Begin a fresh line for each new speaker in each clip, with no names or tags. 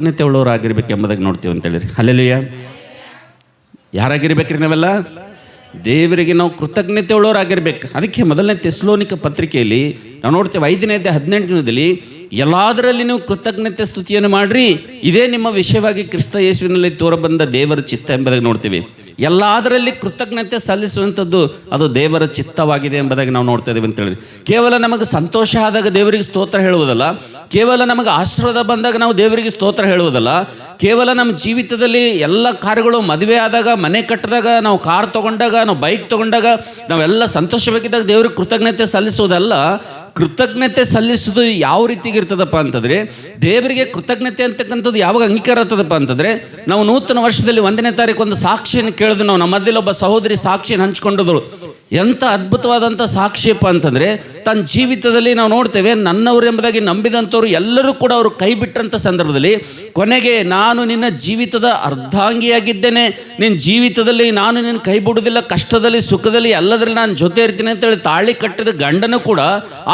ಕೃತಜ್ಞತೆ ಉಳ್ಳವರಾಗಿರ್ಬೇಕೆಂಬುದಾಗಿ ನೋಡ್ತೀವಿ ಅಂತೇಳಿ. ಹಲ್ಲೆಲೂಯಾ. ಯಾರಾಗಿರ್ಬೇಕ್ರಿ ನಾವೆಲ್ಲ? ದೇವರಿಗೆ ನಾವು ಕೃತಜ್ಞತೆ ಉಳ್ಳವರಾಗಿರ್ಬೇಕು. ಅದಕ್ಕೆ ಮೊದಲನೇ ಥೆಸಲೋನಿಕ ಪತ್ರಿಕೆಯಲ್ಲಿ ನಾವು ನೋಡ್ತೇವೆ 5ನೇ ಅಧ್ಯಾಯ 18ನೇದಲ್ಲಿ ಎಲ್ಲದರಲ್ಲಿ ನೀವು ಕೃತಜ್ಞತೆ ಸ್ತುತಿಯನ್ನು ಮಾಡ್ರಿ, ಇದೇ ನಿಮ್ಮ ವಿಷಯವಾಗಿ ಕ್ರಿಸ್ತ ಯೇಸುವಿನಲ್ಲಿ ತೋರಬಂದ ದೇವರ ಚಿತ್ತ ಎಂಬುದಾಗಿ ನೋಡ್ತೀವಿ. ಎಲ್ಲದರಲ್ಲಿ ಕೃತಜ್ಞತೆ ಸಲ್ಲಿಸುವಂಥದ್ದು ಅದು ದೇವರ ಚಿತ್ತವಾಗಿದೆ ಎಂಬುದಾಗಿ ನಾವು ನೋಡ್ತಾ ಇದ್ದೀವಿ ಅಂತೇಳಿ. ಕೇವಲ ನಮಗೆ ಸಂತೋಷ ಆದಾಗ ದೇವರಿಗೆ ಸ್ತೋತ್ರ ಹೇಳುವುದಲ್ಲ, ಕೇವಲ ನಮಗೆ ಆಶೀರ್ವಾದ ಬಂದಾಗ ನಾವು ದೇವರಿಗೆ ಸ್ತೋತ್ರ ಹೇಳುವುದಲ್ಲ, ಕೇವಲ ನಮ್ಮ ಜೀವಿತದಲ್ಲಿ ಎಲ್ಲ ಕಾರ್ಯಗಳು ಮದುವೆ ಆದಾಗ, ಮನೆ ಕಟ್ಟಿದಾಗ, ನಾವು ಕಾರ್ ತೊಗೊಂಡಾಗ, ನಾವು ಬೈಕ್ ತೊಗೊಂಡಾಗ, ನಾವೆಲ್ಲ ಸಂತೋಷವಾಗಿದ್ದಾಗ ದೇವರಿಗೆ ಕೃತಜ್ಞತೆ ಸಲ್ಲಿಸುವುದಲ್ಲ. ಕೃತಜ್ಞತೆ ಸಲ್ಲಿಸೋದು ಯಾವ ರೀತಿಗೆ ಇರ್ತದಪ್ಪ ಅಂತಂದರೆ, ದೇವರಿಗೆ ಕೃತಜ್ಞತೆ ಅಂತಕ್ಕಂಥದ್ದು ಯಾವಾಗ ಅಂಗೀಕಾರ ಆಗ್ತದಪ್ಪ ಅಂತಂದರೆ, ನಾವು ನೂತನ ವರ್ಷದಲ್ಲಿ 1ನೇ ತಾರೀಕು ಒಂದು ಸಾಕ್ಷಿಯನ್ನು ಕೇಳಿದ್ವಿ. ನಾವು ನಮ್ಮ ಮಧ್ಯದಲ್ಲಿ ಒಬ್ಬ ಸಹೋದರಿ ಸಾಕ್ಷಿಯನ್ನು ಹಂಚ್ಕೊಂಡದಳು. ಎಂಥ ಅದ್ಭುತವಾದಂಥ ಸಾಕ್ಷಿಯಪ್ಪ ಅಂತಂದರೆ, ತನ್ನ ಜೀವಿತದಲ್ಲಿ ನಾವು ನೋಡ್ತೇವೆ, ನನ್ನವರು ಎಂಬುದಾಗಿ ನಂಬಿದಂಥವ್ರು ಎಲ್ಲರೂ ಕೂಡ ಅವರು ಕೈ ಬಿಟ್ಟಂಥ ಸಂದರ್ಭದಲ್ಲಿ ಕೊನೆಗೆ ನಾನು ನಿನ್ನ ಜೀವಿತದ ಅರ್ಧಾಂಗಿಯಾಗಿದ್ದೇನೆ, ನಿನ್ನ ಜೀವಿತದಲ್ಲಿ ನಾನು ನಿನ್ನ ಕೈ ಬಿಡುವುದಿಲ್ಲ, ಕಷ್ಟದಲ್ಲಿ ಸುಖದಲ್ಲಿ ಎಲ್ಲದರಲ್ಲಿ ನಾನು ಜೊತೆ ಇರ್ತೀನಿ ಅಂತೇಳಿ ತಾಳಿ ಕಟ್ಟಿದ ಗಂಡನೂ ಕೂಡ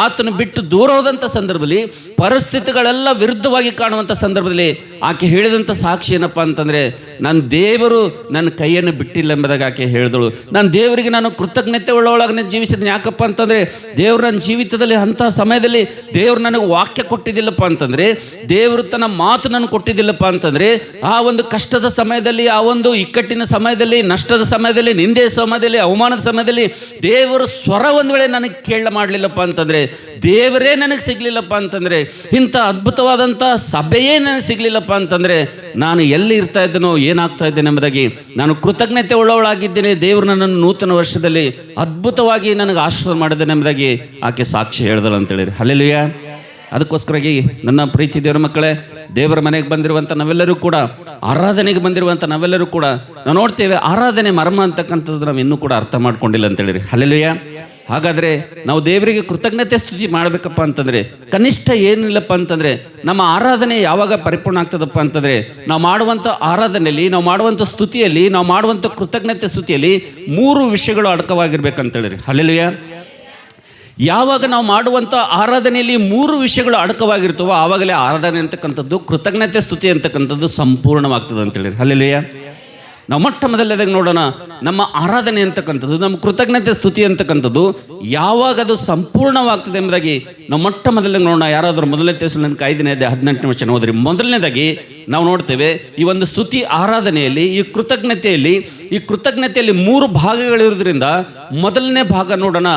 ಆತನು ಬಿಟ್ಟು ದೂರ ಹೋದಂಥ ಸಂದರ್ಭದಲ್ಲಿ, ಪರಿಸ್ಥಿತಿಗಳೆಲ್ಲ ವಿರುದ್ಧವಾಗಿ ಕಾಣುವಂಥ ಸಂದರ್ಭದಲ್ಲಿ ಆಕೆ ಹೇಳಿದಂಥ ಸಾಕ್ಷಿ ಏನಪ್ಪ ಅಂತಂದರೆ, ನನ್ನ ದೇವರು ನನ್ನ ಕೈಯನ್ನು ಬಿಟ್ಟಿಲ್ಲ ಎಂಬುದಾಗಿ ಆಕೆ ಹೇಳಿದಳು. ನಾನು ದೇವರಿಗೆ ನಾನು ಕೃತಜ್ಞತೆ ಒಳಗೆ ಜೀವಿಸಿದ್ದೀನಿ. ಯಾಕಪ್ಪ ಅಂತಂದರೆ, ದೇವರು ನನ್ನ ಜೀವಿತದಲ್ಲಿ ಅಂಥ ಸಮಯದಲ್ಲಿ ದೇವರು ನನಗೆ ವಾಕ್ಯ ಕೊಟ್ಟಿದ್ದಿಲ್ಲಪ್ಪ ಅಂತಂದರೆ, ದೇವರು ತನ್ನ ಮಾತು ನನಗೆ ಕೊಟ್ಟಿದ್ದಿಲ್ಲಪ್ಪ ಅಂತಂದರೆ, ಆ ಒಂದು ಕಷ್ಟದ ಸಮಯದಲ್ಲಿ, ಆ ಒಂದು ಇಕ್ಕಟ್ಟಿನ ಸಮಯದಲ್ಲಿ, ನಷ್ಟದ ಸಮಯದಲ್ಲಿ, ನಿಂದೆಯ ಸಮಯದಲ್ಲಿ, ಅವಮಾನದ ಸಮಯದಲ್ಲಿ ದೇವರು ಸ್ವರ ಒಂದು ವೇಳೆ ನನಗೆ ಕೇಳ ಮಾಡಲಿಲ್ಲಪ್ಪ ಅಂತಂದರೆ, ದೇವರೇ ನನಗೆ ಸಿಗಲಿಲ್ಲಪ್ಪ ಅಂತಂದರೆ, ಇಂಥ ಅದ್ಭುತವಾದಂಥ ಸಭೆಯೇ ನನಗೆ ಸಿಗಲಿಲ್ಲಪ್ಪ ಅಂತಂದರೆ, ನಾನು ಎಲ್ಲಿ ಇರ್ತಾ ಇದ್ದೇನೋ, ಏನಾಗ್ತಾ ಇದ್ದೇನೆ ಎಂಬುದಾಗಿ ನಾನು ಕೃತಜ್ಞತೆ ಉಳ್ಳವಳಾಗಿದ್ದೇನೆ. ದೇವರು ನನ್ನನ್ನು ನೂತನ ವರ್ಷದಲ್ಲಿ ಅದ್ಭುತವಾಗಿ ನನಗೆ ಆಶೀರ್ವಾದ ಮಾಡಿದ್ದೇನೆ ಎಂಬುದಾಗಿ ಆಕೆ ಸಾಕ್ಷಿ ಹೇಳಿದಳು ಅಂತೇಳಿ. ಹಲ್ಲೆಲೂಯಾ. ಅದಕ್ಕೋಸ್ಕರಾಗಿ ನನ್ನ ಪ್ರೀತಿ ದೇವರ ಮಕ್ಕಳೇ, ದೇವರ ಮನೆಗೆ ಬಂದಿರುವಂಥ ನಾವೆಲ್ಲರೂ ಕೂಡ, ಆರಾಧನೆಗೆ ಬಂದಿರುವಂಥ ನಾವೆಲ್ಲರೂ ಕೂಡ ನಾವು ನೋಡ್ತೇವೆ, ಆರಾಧನೆ ಮರ್ಮ ಅಂತಕ್ಕಂಥದ್ದು ನಾವು ಇನ್ನೂ ಕೂಡ ಅರ್ಥ ಮಾಡ್ಕೊಂಡಿಲ್ಲ ಅಂತೇಳಿ. ಹಲ್ಲೆಲೂಯಾ. ಹಾಗಾದರೆ ನಾವು ದೇವರಿಗೆ ಕೃತಜ್ಞತೆ ಸ್ತುತಿ ಮಾಡಬೇಕಪ್ಪ ಅಂತಂದರೆ ಕನಿಷ್ಠ ಏನಿಲ್ಲಪ್ಪ ಅಂತಂದರೆ, ನಮ್ಮ ಆರಾಧನೆ ಯಾವಾಗ ಪರಿಪೂರ್ಣ ಆಗ್ತದಪ್ಪ ಅಂತಂದರೆ, ನಾವು ಮಾಡುವಂಥ ಆರಾಧನೆಯಲ್ಲಿ, ನಾವು ಮಾಡುವಂಥ ಸ್ತುತಿಯಲ್ಲಿ, ನಾವು ಮಾಡುವಂಥ ಕೃತಜ್ಞತೆ ಸ್ತುತಿಯಲ್ಲಿ 3 ವಿಷಯಗಳು ಅಡಕವಾಗಿರ್ಬೇಕಂತೇಳಿ. ಹಲ್ಲೆಲೂಯಾ. ಯಾವಾಗ ನಾವು ಮಾಡುವಂಥ ಆರಾಧನೆಯಲ್ಲಿ 3 ವಿಷಯಗಳು ಅಡಕವಾಗಿರ್ತವೋ ಆವಾಗಲೇ ಆರಾಧನೆ ಅಂತಕ್ಕಂಥದ್ದು, ಕೃತಜ್ಞತೆ ಸ್ತುತಿ ಅಂತಕ್ಕಂಥದ್ದು ಸಂಪೂರ್ಣವಾಗ್ತದೆ ಅಂತೇಳಿ. ಹಲ್ಲೆಲೂಯಾ. ನಾವು ಮೊಟ್ಟ ಮೊದಲನೇದಾಗಿ ನೋಡೋಣ, ನಮ್ಮ ಆರಾಧನೆ ಅಂತಕ್ಕಂಥದ್ದು, ನಮ್ಮ ಕೃತಜ್ಞತೆ ಸ್ತುತಿ ಅಂತಕ್ಕಂಥದ್ದು ಯಾವಾಗ ಅದು ಸಂಪೂರ್ಣವಾಗ್ತದೆ ಎಂಬುದಾಗಿ ನಾವು ಮೊಟ್ಟ ಮೊದಲನೇ ನೋಡೋಣ. ಯಾರಾದರೂ ಮೊದಲನೇ ಥೆಸಲೋನಿಕ 5ನೇ ಅಧ್ಯಾಯ 18ನೇ ವಚನ ಓದ್ರಿ. ಮೊದಲನೇದಾಗಿ ನಾವು ನೋಡ್ತೇವೆ, ಈ ಒಂದು ಸ್ತುತಿ ಆರಾಧನೆಯಲ್ಲಿ, ಈ ಕೃತಜ್ಞತೆಯಲ್ಲಿ 3 ಭಾಗಗಳಿರೋದ್ರಿಂದ ಮೊದಲನೇ ಭಾಗ ನೋಡೋಣ,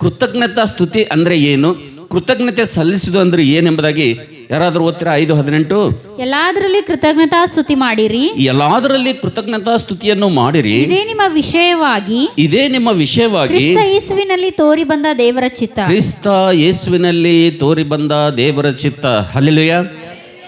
ಕೃತಜ್ಞತಾ ಸ್ತುತಿ ಅಂದರೆ ಏನು, ಕೃತಜ್ಞತೆ ಸಲ್ಲಿಸುವುದು ಅಂದ್ರೆ ಏನೆಂಬುದಾಗಿ ಯಾರಾದರೂ ಓದ್ತೀರಾ? 5:18.
ಎಲ್ಲದರಲ್ಲಿ ಕೃತಜ್ಞತಾ ಸ್ತುತಿ ಮಾಡಿರಿ,
ಎಲ್ಲದರಲ್ಲಿ ಕೃತಜ್ಞತಾ ಸ್ತುತಿಯನ್ನು ಮಾಡಿರಿ,
ಇದೇ ನಿಮ್ಮ ವಿಷಯವಾಗಿ ಕ್ರಿಸ್ತ ಯೇಸುವಿನಲ್ಲಿ ತೋರಿ ಬಂದ ದೇವರ ಚಿತ್ತ.
ಕ್ರಿಸ್ತ ಯೇಸುವಿನಲ್ಲಿ ತೋರಿ ಬಂದ ದೇವರ ಚಿತ್ತ. ಹಲ್ಲೆಲೂಯಾ.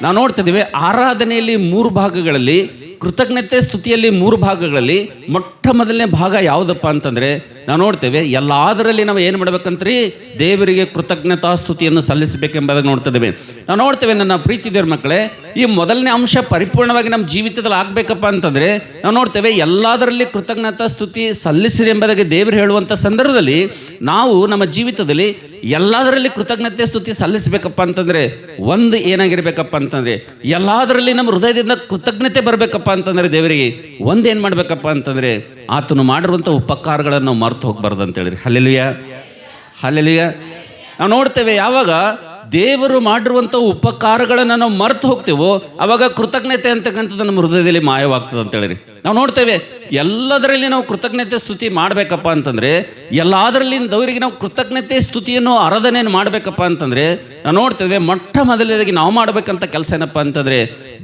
ನಾವು ನೋಡ್ತಿದ್ದೀವಿ, ಆರಾಧನೆಯಲ್ಲಿ 3 ಭಾಗಗಳಲ್ಲಿ, ಕೃತಜ್ಞತೆ ಸ್ತುತಿಯಲ್ಲಿ 3 ಭಾಗಗಳಲ್ಲಿ ಮೊಟ್ಟ ಮೊದಲನೇ ಭಾಗ ಯಾವುದಪ್ಪ ಅಂತಂದರೆ, ನಾವು ನೋಡ್ತೇವೆ ಎಲ್ಲದರಲ್ಲಿ ನಾವು ಏನು ಮಾಡ್ಬೇಕಂತ್ರಿ, ದೇವರಿಗೆ ಕೃತಜ್ಞತಾ ಸ್ತುತಿಯನ್ನು ಸಲ್ಲಿಸಬೇಕೆಂಬುದಾಗಿ ನೋಡ್ತಿದ್ದೇವೆ. ನಾವು ನೋಡ್ತೇವೆ ನನ್ನ ಪ್ರೀತಿ ದೇವ್ರ ಮಕ್ಕಳೇ, ಈ ಮೊದಲನೇ ಅಂಶ ಪರಿಪೂರ್ಣವಾಗಿ ನಮ್ಮ ಜೀವಿತದಲ್ಲಿ ಆಗಬೇಕಪ್ಪ ಅಂತಂದರೆ ನಾವು ನೋಡ್ತೇವೆ ಎಲ್ಲದರಲ್ಲಿ ಕೃತಜ್ಞತಾ ಸ್ತುತಿ ಸಲ್ಲಿಸಿರಿ ಎಂಬುದಾಗಿ ದೇವರು ಹೇಳುವಂಥ ಸಂದರ್ಭದಲ್ಲಿ ನಾವು ನಮ್ಮ ಜೀವಿತದಲ್ಲಿ ಎಲ್ಲದರಲ್ಲಿ ಕೃತಜ್ಞತೆ ಸ್ತುತಿ ಸಲ್ಲಿಸಬೇಕಪ್ಪ ಅಂತಂದರೆ ಒಂದು ಏನಾಗಿರ್ಬೇಕಪ್ಪ ಅಂತಂದರೆ, ಎಲ್ಲದರಲ್ಲಿ ನಮ್ಮ ಹೃದಯದಿಂದ ಕೃತಜ್ಞತೆ ಬರಬೇಕಪ್ಪ ಅಂತಂದರೆ ದೇವರಿಗೆ ಒಂದೇನು ಮಾಡಬೇಕಪ್ಪ ಅಂತಂದರೆ, ಆತನು ಮಾಡಿರುವಂಥ ಉಪಕಾರಗಳನ್ನು ನಾವು ಮರೆತು ಹೋಗಬಾರ್ದು ಅಂತೇಳಿ. ಹಲ್ಲೆಲೂಯಾ. ಹಲ್ಲೆಲೂಯಾ. ನಾವು ನೋಡ್ತೇವೆ ಯಾವಾಗ ದೇವರು ಮಾಡಿರುವಂಥ ಉಪಕಾರಗಳನ್ನು ನಾವು ಮರೆತು ಹೋಗ್ತೇವೋ ಆವಾಗ ಕೃತಜ್ಞತೆ ಅಂತಕ್ಕಂಥದ್ದು ನಮ್ಮ ಹೃದಯದಲ್ಲಿ ಮಾಯವಾಗ್ತದೆ ಅಂತೇಳಿ. ನಾವು ನೋಡ್ತೇವೆ ಎಲ್ಲದರಲ್ಲಿ ನಾವು ಕೃತಜ್ಞತೆ ಸ್ತುತಿ ಮಾಡಬೇಕಪ್ಪ ಅಂತಂದರೆ, ಎಲ್ಲದರಲ್ಲಿ ದೇವರಿಗೆ ನಾವು ಕೃತಜ್ಞತೆ ಸ್ತುತಿಯನ್ನು ಆರಾಧನೆಯನ್ನು ಮಾಡಬೇಕಪ್ಪ ಅಂತಂದರೆ ನಾವು ನೋಡ್ತೇವೆ ಮೊಟ್ಟ ಮೊದಲನೇದಾಗಿ ನಾವು ಮಾಡಬೇಕಂತ ಕೆಲಸ ಏನಪ್ಪ ಅಂತಂದರೆ,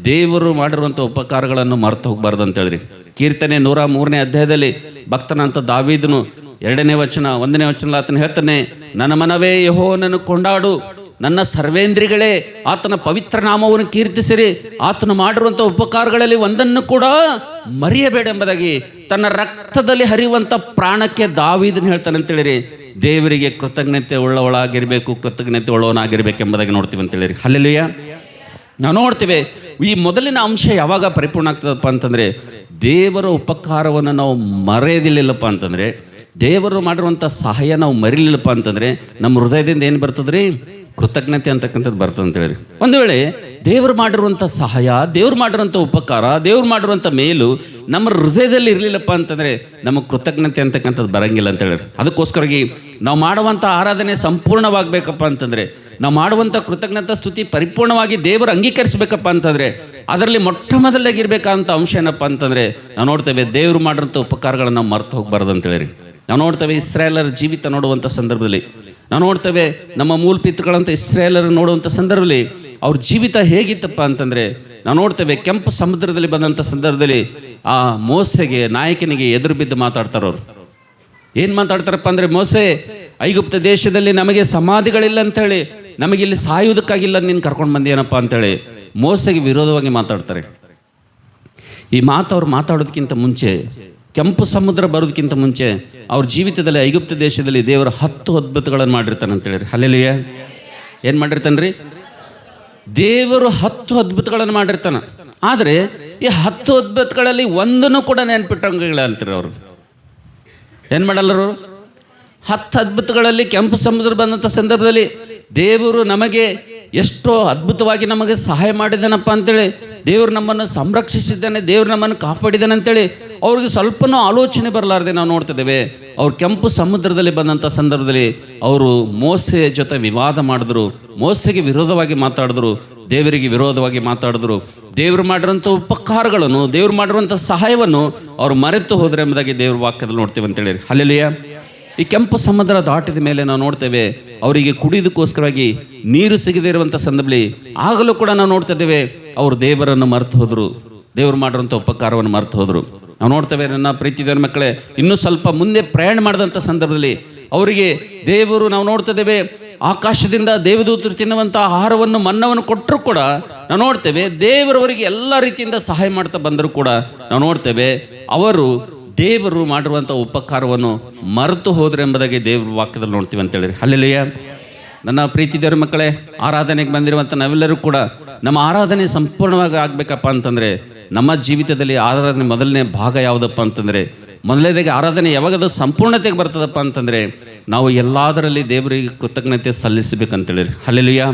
ದೇವರು ಮಾಡಿರುವಂಥ ಉಪಕಾರಗಳನ್ನು ಮರೆತು ಹೋಗಬಾರ್ದು ಅಂತೇಳಿ. ಕೀರ್ತನೆ 103ನೇ ಅಧ್ಯಾಯದಲ್ಲಿ ಭಕ್ತನಂತ ದಾವೀದನು 2ನೇ ವಚನ 1ನೇ ವಚನ ಆತನ ಹೇಳ್ತಾನೆ, ನನ್ನ ಮನವೇ ಯೆಹೋವನನ್ನು ಕೊಂಡಾಡು, ನನ್ನ ಸರ್ವೇಂದ್ರಿಗಳೇ ಆತನ ಪವಿತ್ರ ನಾಮವನ್ನು ಕೀರ್ತಿಸಿರಿ, ಆತನು ಮಾಡಿರುವಂಥ ಉಪಕಾರಗಳಲ್ಲಿ ಒಂದನ್ನು ಕೂಡ ಮರೆಯಬೇಡ ಎಂಬುದಾಗಿ ತನ್ನ ರಕ್ತದಲ್ಲಿ ಹರಿಯುವಂಥ ಪ್ರಾಣಕ್ಕೆ ದಾವೀದನು ಹೇಳ್ತಾನೆ ಅಂತೇಳಿರಿ. ದೇವರಿಗೆ ಕೃತಜ್ಞತೆ ಉಳ್ಳವಳಾಗಿರಬೇಕು, ಕೃತಜ್ಞತೆ ಉಳ್ಳವನಾಗಿರ್ಬೇಕೆಂಬುದಾಗಿ ನೋಡ್ತೀವಿ ಅಂತೇಳಿರಿ. ಹಲ್ಲೆಲೂಯಾ. ನಾವು ನೋಡ್ತೇವೆ ಈ ಮೊದಲಿನ ಅಂಶ ಯಾವಾಗ ಪರಿಪೂರ್ಣ ಆಗ್ತದಪ್ಪ ಅಂತಂದರೆ, ದೇವರ ಉಪಕಾರವನ್ನು ನಾವು ಮರೆಯದಿಲ್ಲಪ್ಪ ಅಂತಂದರೆ, ದೇವರು ಮಾಡಿರುವಂಥ ಸಹಾಯ ನಾವು ಮರಿಲಿಲ್ಲಪ್ಪ ಅಂತಂದರೆ ನಮ್ಮ ಹೃದಯದಿಂದ ಏನು ಬರ್ತದೆ ರೀ? ಕೃತಜ್ಞತೆ ಅಂತಕ್ಕಂಥದ್ದು ಬರ್ತದೆ ಅಂತೇಳಿ. ಒಂದು ವೇಳೆ ದೇವರು ಮಾಡಿರುವಂಥ ಸಹಾಯ, ದೇವ್ರು ಮಾಡಿರುವಂಥ ಉಪಕಾರ, ದೇವ್ರು ಮಾಡಿರುವಂಥ ಮೇಲು ನಮ್ಮ ಹೃದಯದಲ್ಲಿ ಇರಲಿಲ್ಲಪ್ಪ ಅಂತಂದರೆ ನಮಗೆ ಕೃತಜ್ಞತೆ ಅಂತಕ್ಕಂಥದ್ದು ಬರಂಗಿಲ್ಲ ಅಂತ ಹೇಳಿರಿ. ಅದಕ್ಕೋಸ್ಕರವಾಗಿ ನಾವು ಮಾಡುವಂಥ ಆರಾಧನೆ ಸಂಪೂರ್ಣವಾಗಬೇಕಪ್ಪ ಅಂತಂದರೆ, ನಾವು ಮಾಡುವಂಥ ಕೃತಜ್ಞತಾ ಸ್ತುತಿ ಪರಿಪೂರ್ಣವಾಗಿ ದೇವರು ಅಂಗೀಕರಿಸಬೇಕಪ್ಪ ಅಂತಂದರೆ ಅದರಲ್ಲಿ ಮೊಟ್ಟ ಮೊದಲಾಗಿರ್ಬೇಕಂತ ಅಂಶ ಏನಪ್ಪ ಅಂತಂದರೆ, ನಾವು ನೋಡ್ತೇವೆ ದೇವರು ಮಾಡಿರೋಂಥ ಉಪಕಾರಗಳನ್ನು ನಾವು ಮರೆತು ಹೋಗಬಾರ್ದು ಅಂತೇಳಿ. ನಾವು ನೋಡ್ತೇವೆ ಇಸ್ರಾಯೇಲರ ಜೀವಿತ ನೋಡುವಂಥ ಸಂದರ್ಭದಲ್ಲಿ, ನಾವು ನೋಡ್ತೇವೆ ನಮ್ಮ ಮೂಲಪಿತೃಗಳಂತ ಇಸ್ರಾಯೇಲರು ನೋಡುವಂಥ ಸಂದರ್ಭದಲ್ಲಿ ಅವ್ರ ಜೀವಿತ ಹೇಗಿತ್ತಪ್ಪ ಅಂತಂದರೆ, ನಾವು ನೋಡ್ತೇವೆ ಕೆಂಪು ಸಮುದ್ರದಲ್ಲಿ ಬಂದಂಥ ಸಂದರ್ಭದಲ್ಲಿ ಆ ಮೋಸೆಗೆ, ನಾಯಕನಿಗೆ ಎದುರು ಬಿದ್ದು ಮಾತಾಡ್ತಾರವ್ರು. ಏನು ಮಾತಾಡ್ತಾರಪ್ಪ ಅಂದರೆ, ಮೋಸೆ, ಐಗುಪ್ತ ದೇಶದಲ್ಲಿ ನಮಗೆ ಸಮಾಧಿಗಳಿಲ್ಲ ಅಂಥೇಳಿ, ನಮಗಿಲ್ಲಿ ಸಾಯುವುದಕ್ಕಾಗಿಲ್ಲ, ನೀನು ಕರ್ಕೊಂಡು ಬಂದೇನಪ್ಪ ಅಂಥೇಳಿ ಮೋಸೆಗೆ ವಿರೋಧವಾಗಿ ಮಾತಾಡ್ತಾರೆ. ಈ ಮಾತು ಅವ್ರು ಮಾತಾಡೋದಕ್ಕಿಂತ ಮುಂಚೆ, ಕೆಂಪು ಸಮುದ್ರ ಬರೋದಕ್ಕಿಂತ ಮುಂಚೆ ಅವ್ರ ಜೀವಿತದಲ್ಲಿ ಐಗುಪ್ತ ದೇಶದಲ್ಲಿ ದೇವರು 10 ಅದ್ಭುತಗಳನ್ನು ಮಾಡಿರ್ತಾನೆ ಅಂತೇಳಿ. ಹಲ್ಲೆಲೂಯಾ. ಏನು ಮಾಡಿರ್ತಾನೆ ರೀ? ದೇವರು 10 ಅದ್ಭುತಗಳನ್ನು ಮಾಡಿರ್ತಾನೆ. ಆದರೆ ಈ 10 ಅದ್ಭುತಗಳಲ್ಲಿ ಒಂದನ್ನು ಕೂಡ ನೆನ್ಪಿಟ್ಟಂಗಿಲ್ಲ ಅಂತಾರೆ ಅವರು. ಏನು ಮಾಡಲ್ಲರು? 10 ಅದ್ಭುತಗಳಲ್ಲಿ ಕೆಂಪು ಸಮುದ್ರ ಬಂದಂಥ ಸಂದರ್ಭದಲ್ಲಿ ದೇವರು ನಮಗೆ ಎಷ್ಟೋ ಅದ್ಭುತವಾಗಿ ನಮಗೆ ಸಹಾಯ ಮಾಡಿದ್ದಾನಪ್ಪ ಅಂತೇಳಿ, ದೇವರು ನಮ್ಮನ್ನು ಸಂರಕ್ಷಿಸಿದ್ದಾನೆ, ದೇವರು ನಮ್ಮನ್ನು ಕಾಪಾಡಿದ್ದಾನೆ ಅಂತೇಳಿ ಅವ್ರಿಗೆ ಸ್ವಲ್ಪನೂ ಆಲೋಚನೆ ಬರಲಾರ್ದೆ ನಾವು ನೋಡ್ತಿದ್ದೇವೆ. ಅವ್ರು ಕೆಂಪು ಸಮುದ್ರದಲ್ಲಿ ಬಂದಂಥ ಸಂದರ್ಭದಲ್ಲಿ ಅವರು ಮೋಸೆ ಜೊತೆ ವಿವಾದ ಮಾಡಿದ್ರು, ಮೋಸೆಗೆ ವಿರೋಧವಾಗಿ ಮಾತಾಡಿದ್ರು, ದೇವರಿಗೆ ವಿರೋಧವಾಗಿ ಮಾತಾಡಿದ್ರು. ದೇವರು ಮಾಡಿರೋಂಥ ಉಪಕಾರಗಳನ್ನು, ದೇವರು ಮಾಡಿರುವಂಥ ಸಹಾಯವನ್ನು ಅವರು ಮರೆತು ಹೋದ್ರೆ ಎಂಬುದಾಗಿ ದೇವ್ರ ವಾಕ್ಯದಲ್ಲಿ ನೋಡ್ತೇವೆ ಅಂತೇಳಿ. ಹಲ್ಲೆಲೂಯಾ. ಈ ಕೆಂಪು ಸಮುದ್ರ ದಾಟಿದ ಮೇಲೆ ನಾವು ನೋಡ್ತೇವೆ ಅವರಿಗೆ ಕುಡಿಯೋದಕ್ಕೋಸ್ಕರವಾಗಿ ನೀರು ಸಿಗದೇ ಇರುವಂಥ ಸಂದರ್ಭದಲ್ಲಿ ಆಗಲೂ ಕೂಡ ನಾವು ನೋಡ್ತಾ ಇದ್ದೇವೆ ಅವರು ದೇವರನ್ನು ಮರೆತು ಹೋದರು, ದೇವರು ಮಾಡಿರೋಂಥ ಉಪಕಾರವನ್ನು ಮರೆತು ಹೋದರು. ನಾವು ನೋಡ್ತೇವೆ ನನ್ನ ಪ್ರೀತಿಯ ಮಕ್ಕಳೇ, ಇನ್ನೂ ಸ್ವಲ್ಪ ಮುಂದೆ ಪ್ರಯಾಣ ಮಾಡಿದಂಥ ಸಂದರ್ಭದಲ್ಲಿ ಅವರಿಗೆ ದೇವರು, ನಾವು ನೋಡ್ತಾ ಇದ್ದೇವೆ ಆಕಾಶದಿಂದ ದೇವದೂತರು ತಿನ್ನುವಂಥ ಆಹಾರವನ್ನು, ಮನ್ನವನ್ನು ಕೊಟ್ಟರು ಕೂಡ ನಾವು ನೋಡ್ತೇವೆ ದೇವರವರಿಗೆ ಎಲ್ಲ ರೀತಿಯಿಂದ ಸಹಾಯ ಮಾಡ್ತಾ ಬಂದರೂ ಕೂಡ ನಾವು ನೋಡ್ತೇವೆ ಅವರು ದೇವರು ಮಾಡಿರುವಂಥ ಉಪಕಾರವನ್ನು ಮರೆತು ಹೋದ್ರೆ ಎಂಬುದಾಗಿ ದೇವ್ರ ವಾಕ್ಯದಲ್ಲಿ ನೋಡ್ತೀವಿ ಅಂತೇಳಿ. ಹಲ್ಲೆಲೂಯಾ. ನನ್ನ ಪ್ರೀತಿ ದೇವ್ರ ಮಕ್ಕಳೇ, ಆರಾಧನೆಗೆ ಬಂದಿರುವಂಥ ನಾವೆಲ್ಲರೂ ಕೂಡ ನಮ್ಮ ಆರಾಧನೆ ಸಂಪೂರ್ಣವಾಗಿ ಆಗಬೇಕಪ್ಪ ಅಂತಂದರೆ ನಮ್ಮ ಜೀವಿತದಲ್ಲಿ ಆರಾಧನೆ ಮೊದಲನೇ ಭಾಗ ಯಾವುದಪ್ಪ ಅಂತಂದರೆ, ಮೊದಲನೇದಾಗಿ ಆರಾಧನೆ ಯಾವಾಗದು ಸಂಪೂರ್ಣತೆಗೆ ಬರ್ತದಪ್ಪ ಅಂತಂದರೆ ನಾವು ಎಲ್ಲದರಲ್ಲಿ ದೇವರಿಗೆ ಕೃತಜ್ಞತೆ ಸಲ್ಲಿಸಬೇಕಂತೇಳಿ. ಹಲ್ಲೆಲೂಯಾ.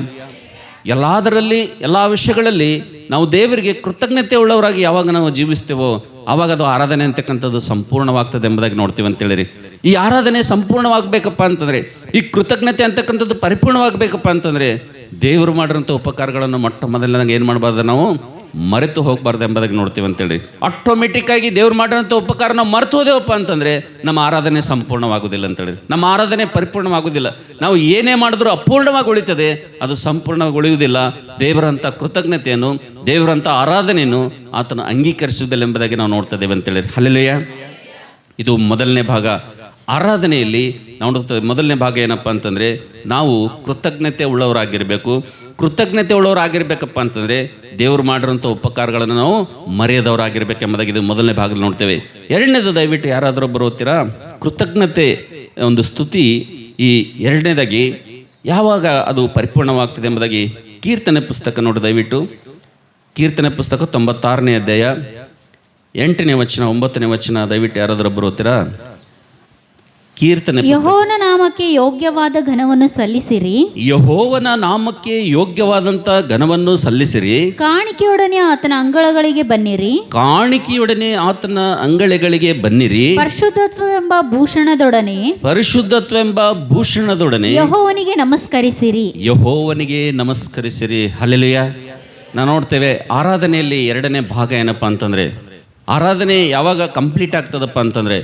ಎಲ್ಲದರಲ್ಲಿ, ಎಲ್ಲ ವಿಷಯಗಳಲ್ಲಿ ನಾವು ದೇವರಿಗೆ ಕೃತಜ್ಞತೆ ಉಳ್ಳವರಾಗಿ ಯಾವಾಗ ನಾವು ಜೀವಿಸ್ತೇವೋ ಆವಾಗ ಅದು ಆರಾಧನೆ ಅಂತಕ್ಕಂಥದ್ದು ಸಂಪೂರ್ಣವಾಗ್ತದೆ ಎಂಬುದಾಗಿ ನೋಡ್ತೀವಿ ಅಂತೇಳಿರಿ. ಈ ಆರಾಧನೆ ಸಂಪೂರ್ಣವಾಗಬೇಕಪ್ಪ ಅಂತಂದರೆ, ಈ ಕೃತಜ್ಞತೆ ಅಂತಕ್ಕಂಥದ್ದು ಪರಿಪೂರ್ಣವಾಗಬೇಕಪ್ಪ ಅಂತಂದರೆ ದೇವರು ಮಾಡಿರೋಂಥ ಉಪಕಾರಗಳನ್ನು ಮೊಟ್ಟ ಮೊದಲನೇದಾಗಿ ಏನು ಮಾಡಬಾರ್ದು, ನಾವು ಮರೆತು ಹೋಗಬಾರ್ದು ಎಂಬುದಾಗಿ ನೋಡ್ತೀವಿ ಅಂತೇಳಿ. ಆಟೋಮೆಟಿಕ್ಕಾಗಿ ದೇವ್ರು ಮಾಡಿರೋಂಥ ಉಪಕಾರ ನಾವು ಮರೆತು ಹೋದೇವಪ್ಪ ಅಂತಂದರೆ ನಮ್ಮ ಆರಾಧನೆ ಸಂಪೂರ್ಣವಾಗೋದಿಲ್ಲ ಅಂತೇಳಿ, ನಮ್ಮ ಆರಾಧನೆ ಪರಿಪೂರ್ಣವಾಗೋದಿಲ್ಲ. ನಾವು ಏನೇ ಮಾಡಿದ್ರೂ ಅಪೂರ್ಣವಾಗಿ ಉಳಿತದೆ, ಅದು ಸಂಪೂರ್ಣವಾಗಿ ಉಳಿಯುವುದಿಲ್ಲ. ದೇವರಂಥ ಕೃತಜ್ಞತೆಯನ್ನು, ದೇವರಂಥ ಆರಾಧನೆಯನ್ನು ಆತನ ಅಂಗೀಕರಿಸುವುದಿಲ್ಲ ಎಂಬುದಾಗಿ ನಾವು ನೋಡ್ತಾ ಇದ್ದೇವೆ ಅಂತೇಳಿ. ಹಲ್ಲೆಲೂಯಾ. ಇದು ಮೊದಲನೇ ಭಾಗ. ಆರಾಧನೆಯಲ್ಲಿ ನಾವು ನೋಡ್ತೇವೆ ಮೊದಲನೇ ಭಾಗ ಏನಪ್ಪ ಅಂತಂದರೆ ನಾವು ಕೃತಜ್ಞತೆ ಉಳ್ಳವರಾಗಿರಬೇಕು. ಕೃತಜ್ಞತೆ ಉಳ್ಳವರಾಗಿರ್ಬೇಕಪ್ಪ ಅಂತಂದರೆ ದೇವರು ಮಾಡಿರೋಂಥ ಉಪಕಾರಗಳನ್ನು ನಾವು ಮರೆಯದವರಾಗಿರ್ಬೇಕೆಂಬುದಾಗಿ ಇದು ಮೊದಲನೇ ಭಾಗದಲ್ಲಿ ನೋಡ್ತೇವೆ. ಎರಡನೇದು ದಯವಿಟ್ಟು ಯಾರಾದರೂ ಬರುತ್ತೀರಾ? ಕೃತಜ್ಞತೆ ಒಂದು ಸ್ತುತಿ. ಈ ಎರಡನೇದಾಗಿ ಯಾವಾಗ ಅದು ಪರಿಪೂರ್ಣವಾಗ್ತದೆ ಎಂಬುದಾಗಿ ಕೀರ್ತನೆ ಪುಸ್ತಕ ನೋಡಿ ದಯವಿಟ್ಟು. ಕೀರ್ತನೆ ಪುಸ್ತಕ 96ನೇ ಅಧ್ಯಾಯ 8ನೇ ವಚನ 9ನೇ ವಚನ ದಯವಿಟ್ಟು ಯಾರಾದರೂ ಬರುತ್ತೀರಾ? ಕೀರ್ತನೆ.
ಯೆಹೋವನ ನಾಮಕ್ಕೆ ಯೋಗ್ಯವಾದ ಘನವನ್ನು ಸಲ್ಲಿಸಿರಿ.
ಯೆಹೋವನ ನಾಮಕ್ಕೆ ಯೋಗ್ಯವಾದಂತ ಘನವನ್ನು ಸಲ್ಲಿಸಿರಿ.
ಕಾಣಿಕೆಯೊಡನೆ ಆತನ ಅಂಗಳಗಳಿಗೆ ಬನ್ನಿರಿ.
ಕಾಣಿಕೆಯೊಡನೆ ಆತನ ಅಂಗಳಗಳಿಗೆ ಬನ್ನಿರಿ.
ಪರಿಶುದ್ಧತ್ವವೆಂಬ ಭೂಷಣದೊಡನೆ,
ಪರಿಶುದ್ಧತ್ವೆಂಬ ಭೂಷಣದೊಡನೆ
ಯೆಹೋವನಿಗೆ ನಮಸ್ಕರಿಸಿರಿ.
ಯೆಹೋವನಿಗೆ ನಮಸ್ಕರಿಸಿರಿ. ಹಲ್ಲೆಲೂಯಾ. ನಾವು ನೋಡ್ತೇವೆ ಆರಾಧನೆಯಲ್ಲಿ ಎರಡನೇ ಭಾಗ ಏನಪ್ಪ ಅಂತಂದರೆ, ಆರಾಧನೆ ಯಾವಾಗ ಕಂಪ್ಲೀಟ್ ಆಗ್ತದಪ್ಪ ಅಂತಂದರೆ,